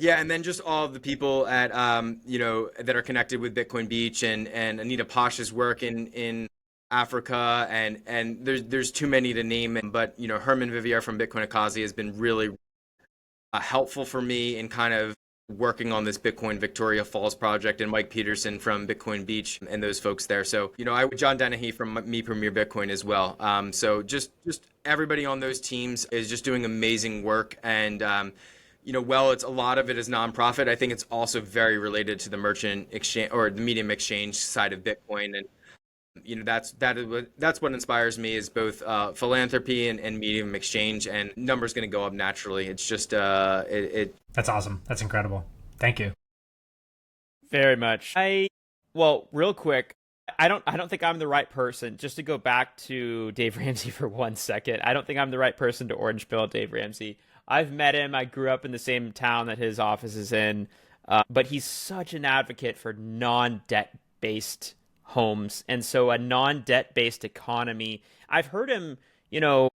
Speaker 1: yeah, and then just all of the people at that are connected with Bitcoin Beach and Anita Pasha's work in Africa, and there's too many to name, but Herman Vivier from Bitcoin has been really helpful for me in kind of working on this Bitcoin Victoria Falls project, and Mike Peterson from Bitcoin Beach and those folks there. So John Dennehy from Me Premier Bitcoin as well. So just everybody on those teams is just doing amazing work, and it's a lot of it is nonprofit. I think it's also very related to the merchant exchange or the medium exchange side of Bitcoin, and that's what inspires me, is both philanthropy and medium exchange, and numbers going to go up naturally. It's just
Speaker 3: That's awesome. That's incredible. Thank you.
Speaker 2: Very much. Real quick, I don't think I'm the right person. Just to go back to Dave Ramsey for 1 second, I don't think I'm the right person to orange pill Dave Ramsey. I've met him. I grew up in the same town that his office is in, but he's such an advocate for non-debt based homes. And so a non-debt based economy, I've heard him, you know,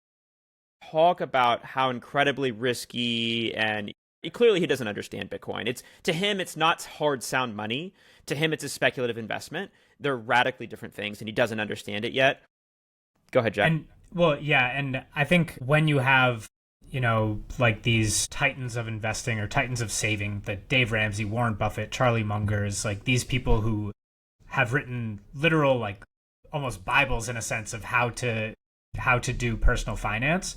Speaker 2: talk about how incredibly risky, and clearly he doesn't understand Bitcoin. It's to him, it's not hard sound money. To him, it's a speculative investment. They're radically different things, and he doesn't understand it yet. Go ahead, Jack.
Speaker 3: And well, yeah, and I think when you have, you know, like these titans of investing or titans of saving, the Dave Ramsey, Warren Buffett, Charlie Mungers, like these people who have written literal, like almost Bibles in a sense of how to do personal finance.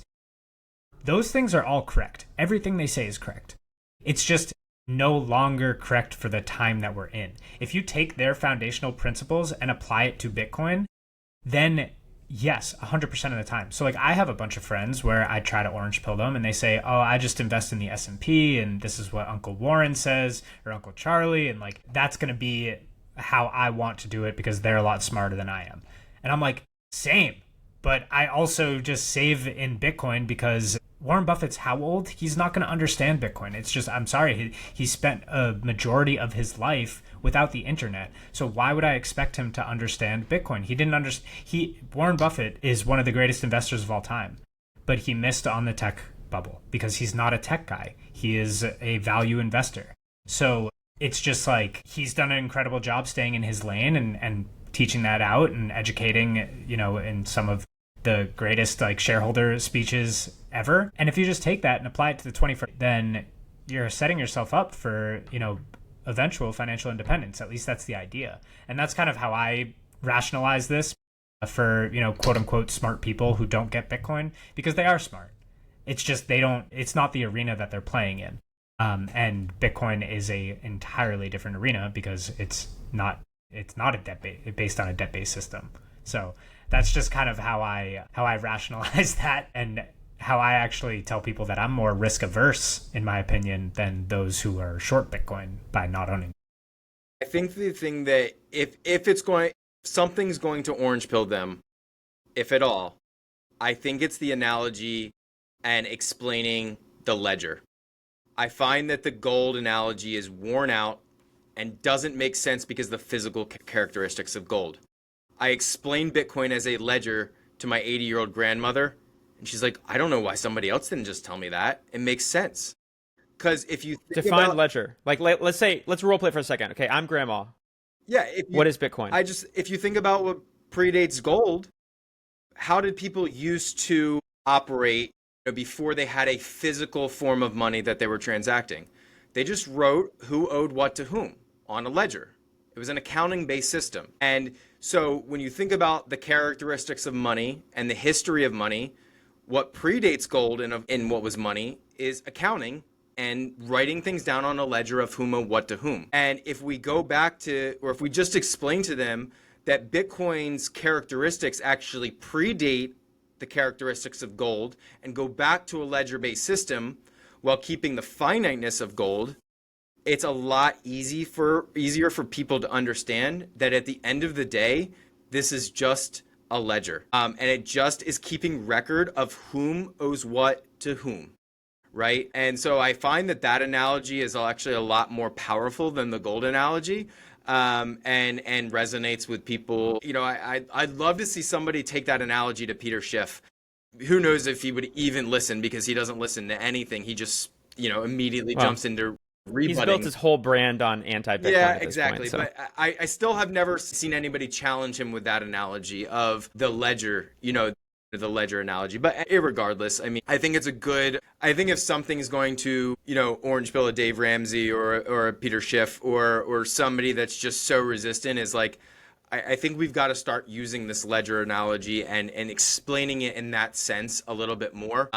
Speaker 3: Those things are all correct. Everything they say is correct. It's just no longer correct for the time that we're in. If you take their foundational principles and apply it to Bitcoin, then yes, 100% of the time. So like I have a bunch of friends where I try to orange pill them and they say, oh, I just invest in the S&P and this is what Uncle Warren says or Uncle Charlie. And like, that's going to be how I want to do it because they're a lot smarter than I am. And I'm like, same. But I also just save in Bitcoin because Warren Buffett's how old? He's not going to understand Bitcoin. It's just, I'm sorry, he spent a majority of his life without the internet. So why would I expect him to understand Bitcoin? He didn't understand. Warren Buffett is one of the greatest investors of all time, but he missed on the tech bubble because he's not a tech guy. He is a value investor. So it's just like he's done an incredible job staying in his lane and teaching that out and educating, you know, in some of the greatest like shareholder speeches ever. And if you just take that and apply it to the 21st, then you're setting yourself up for, you know, eventual financial independence. At least that's the idea. And that's kind of how I rationalize this for, you know, quote unquote smart people who don't get Bitcoin, because they are smart. It's just it's not the arena that they're playing in. And Bitcoin is a entirely different arena because it's not a based on a debt-based system. So that's just kind of how I rationalize that, and how I actually tell people that I'm more risk averse, in my opinion, than those who are short Bitcoin by not owning.
Speaker 1: I think the thing that if something's going to orange pill them, if at all, I think it's the analogy and explaining the ledger. I find that the gold analogy is worn out and doesn't make sense because of the physical characteristics of gold. I explained Bitcoin as a ledger to my 80-year-old grandmother, and she's like, I don't know why somebody else didn't just tell me that. It makes sense. Because if you think
Speaker 2: define
Speaker 1: about
Speaker 2: ledger, like let's role play for a second. Okay, I'm grandma.
Speaker 1: Yeah.
Speaker 2: What is Bitcoin?
Speaker 1: If you think about what predates gold, how did people used to operate before they had a physical form of money that they were transacting? They just wrote who owed what to whom on a ledger. It was an accounting-based system. And so when you think about the characteristics of money and the history of money, what predates gold in what was money is accounting and writing things down on a ledger of whom owed what to whom. And if we go back to, or if we just explain to them that Bitcoin's characteristics actually predate the characteristics of gold and go back to a ledger-based system while keeping the finiteness of gold, it's a lot easier for people to understand that at the end of the day, this is just a ledger. And it just is keeping record of whom owes what to whom, right? And so I find that analogy is actually a lot more powerful than the gold analogy, and resonates with people. You know, I'd love to see somebody take that analogy to Peter Schiff. Who knows if he would even listen, because he doesn't listen to anything. He just, immediately jumps into rebutting.
Speaker 2: He's built his whole brand on anti-Bitcoin.
Speaker 1: Yeah,
Speaker 2: at this
Speaker 1: exactly.
Speaker 2: Point, so.
Speaker 1: But I still have never seen anybody challenge him with that analogy of the ledger, the ledger analogy. But irregardless, I mean, I think if something's going to, orange pill a Dave Ramsey or a Peter Schiff or somebody that's just so resistant, is like, I think we've got to start using this ledger analogy and explaining it in that sense a little bit more.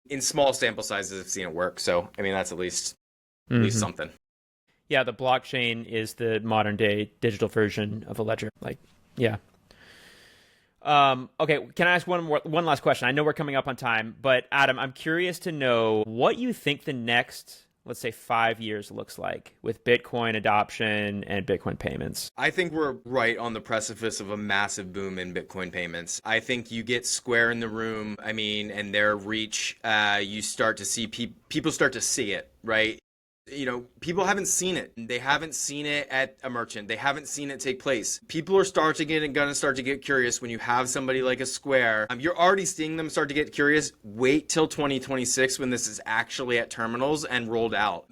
Speaker 1: In small sample sizes, I've seen it work. So, I mean, that's at least something.
Speaker 2: Yeah, the blockchain is the modern day digital version of a ledger. Like, yeah. Okay, can I ask one last question? I know we're coming up on time, but Adam, I'm curious to know what you think the next, let's say, 5 years looks like with Bitcoin adoption and Bitcoin payments.
Speaker 1: I think we're right on the precipice of a massive boom in Bitcoin payments. I think you get Square in the room, and their reach, you start to see people start to see it, right? People haven't seen it. They haven't seen it at a merchant. They haven't seen it take place. People are going to start to get curious when you have somebody like a Square. You're already seeing them start to get curious. Wait till 2026 when this is actually at terminals and rolled out.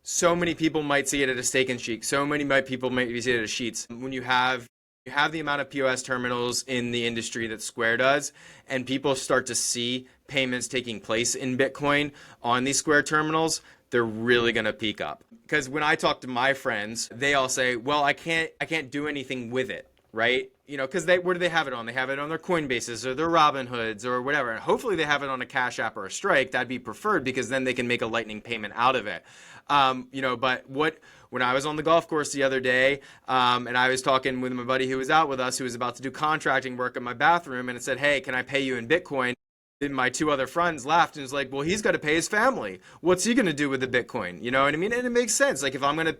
Speaker 1: So many people might see it at a Steak and Shake. So many people might see it at a Sheets. When you have the amount of POS terminals in the industry that Square does, and people start to see payments taking place in Bitcoin on these Square terminals, they're really going to peak up. Because when I talk to my friends, they all say, well, I can't do anything with it, right? Because where do they have it on? They have it on their Coinbases or their Robinhoods or whatever. And hopefully they have it on a Cash App or a Strike. That'd be preferred because then they can make a Lightning payment out of it. But when I was on the golf course the other day, and I was talking with my buddy who was out with us, who was about to do contracting work in my bathroom, and it said, hey, can I pay you in Bitcoin? And my two other friends laughed and was like, well, he's got to pay his family. What's he going to do with the Bitcoin? You know what I mean? And it makes sense. Like if I'm going to,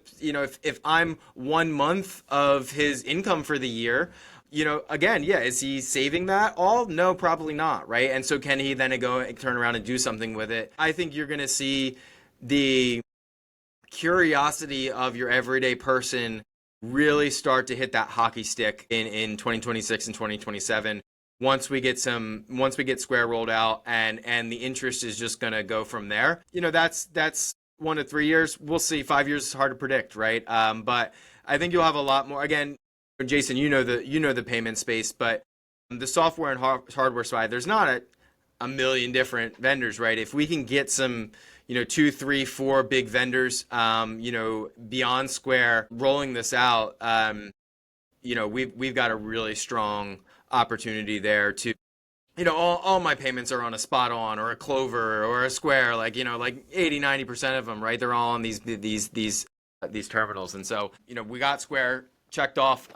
Speaker 1: if I'm 1 month of his income for the year, again, yeah, is he saving that all? No, probably not, right? And so can he then go and turn around and do something with it? I think you're going to see the curiosity of your everyday person really start to hit that hockey stick in 2026 and 2027. Once we get Square rolled out and the interest is just going to go from there. That's 1 to 3 years. We'll see. 5 years is hard to predict, right? But I think you'll have a lot more. Again, Jason, you know the payment space, but the software and hardware side, there's not a million different vendors, right? If we can get some 2, 3, 4 big vendors, beyond Square rolling this out, we've got a really strong opportunity there to, all my payments are on a Spot On or a Clover or a Square, like 80-90% of them, right? They're all on these terminals. And so, we got Square checked off.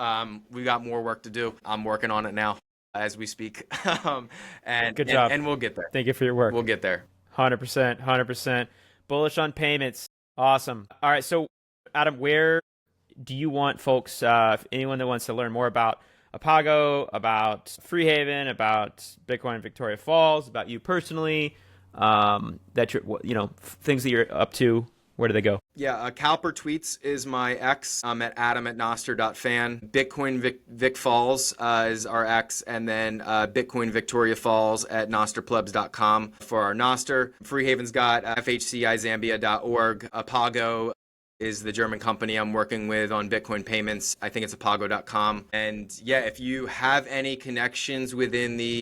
Speaker 1: We got more work to do. I'm working on it now as we speak. And
Speaker 2: good job.
Speaker 1: And we'll get there.
Speaker 2: Thank you for your work.
Speaker 1: We'll get there.
Speaker 2: 100%. Bullish on payments. Awesome. All right. So Adam, where do you want folks, anyone that wants to learn more about Apago, about Freehaven, about Bitcoin Victoria Falls, about you personally, that you're, things that you're up to, where do they go?
Speaker 1: Yeah, Calper Tweets is my X. I'm at adam@noster.fan. Bitcoin Vic Falls is our X, and then Bitcoin Victoria Falls at nosterplebs.com for our Noster. Freehaven's got fhcizambia.org. Apago is the German company I'm working with on Bitcoin payments. I think it's apago.com. And yeah, if you have any connections within the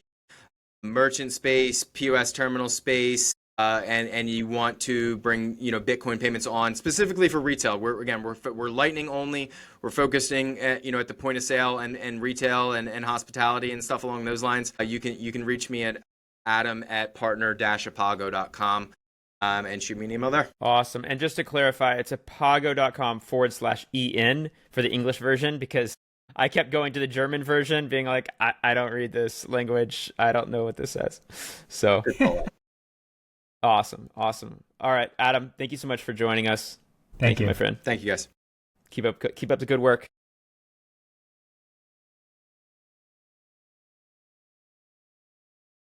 Speaker 1: merchant space, POS terminal space, and you want to bring Bitcoin payments on specifically for retail, we're Lightning only. We're focusing at the point of sale and retail and hospitality and stuff along those lines. You can reach me at adam@partner-apago.com. And shoot me an email there.
Speaker 2: Awesome. And just to clarify, it's apago.com/en for the English version, because I kept going to the German version being like, I don't read this language. I don't know what this says. So awesome. All right, Adam, thank you so much for joining us.
Speaker 3: Thank you,
Speaker 2: my friend.
Speaker 1: Thank you, guys.
Speaker 2: Keep up the good work.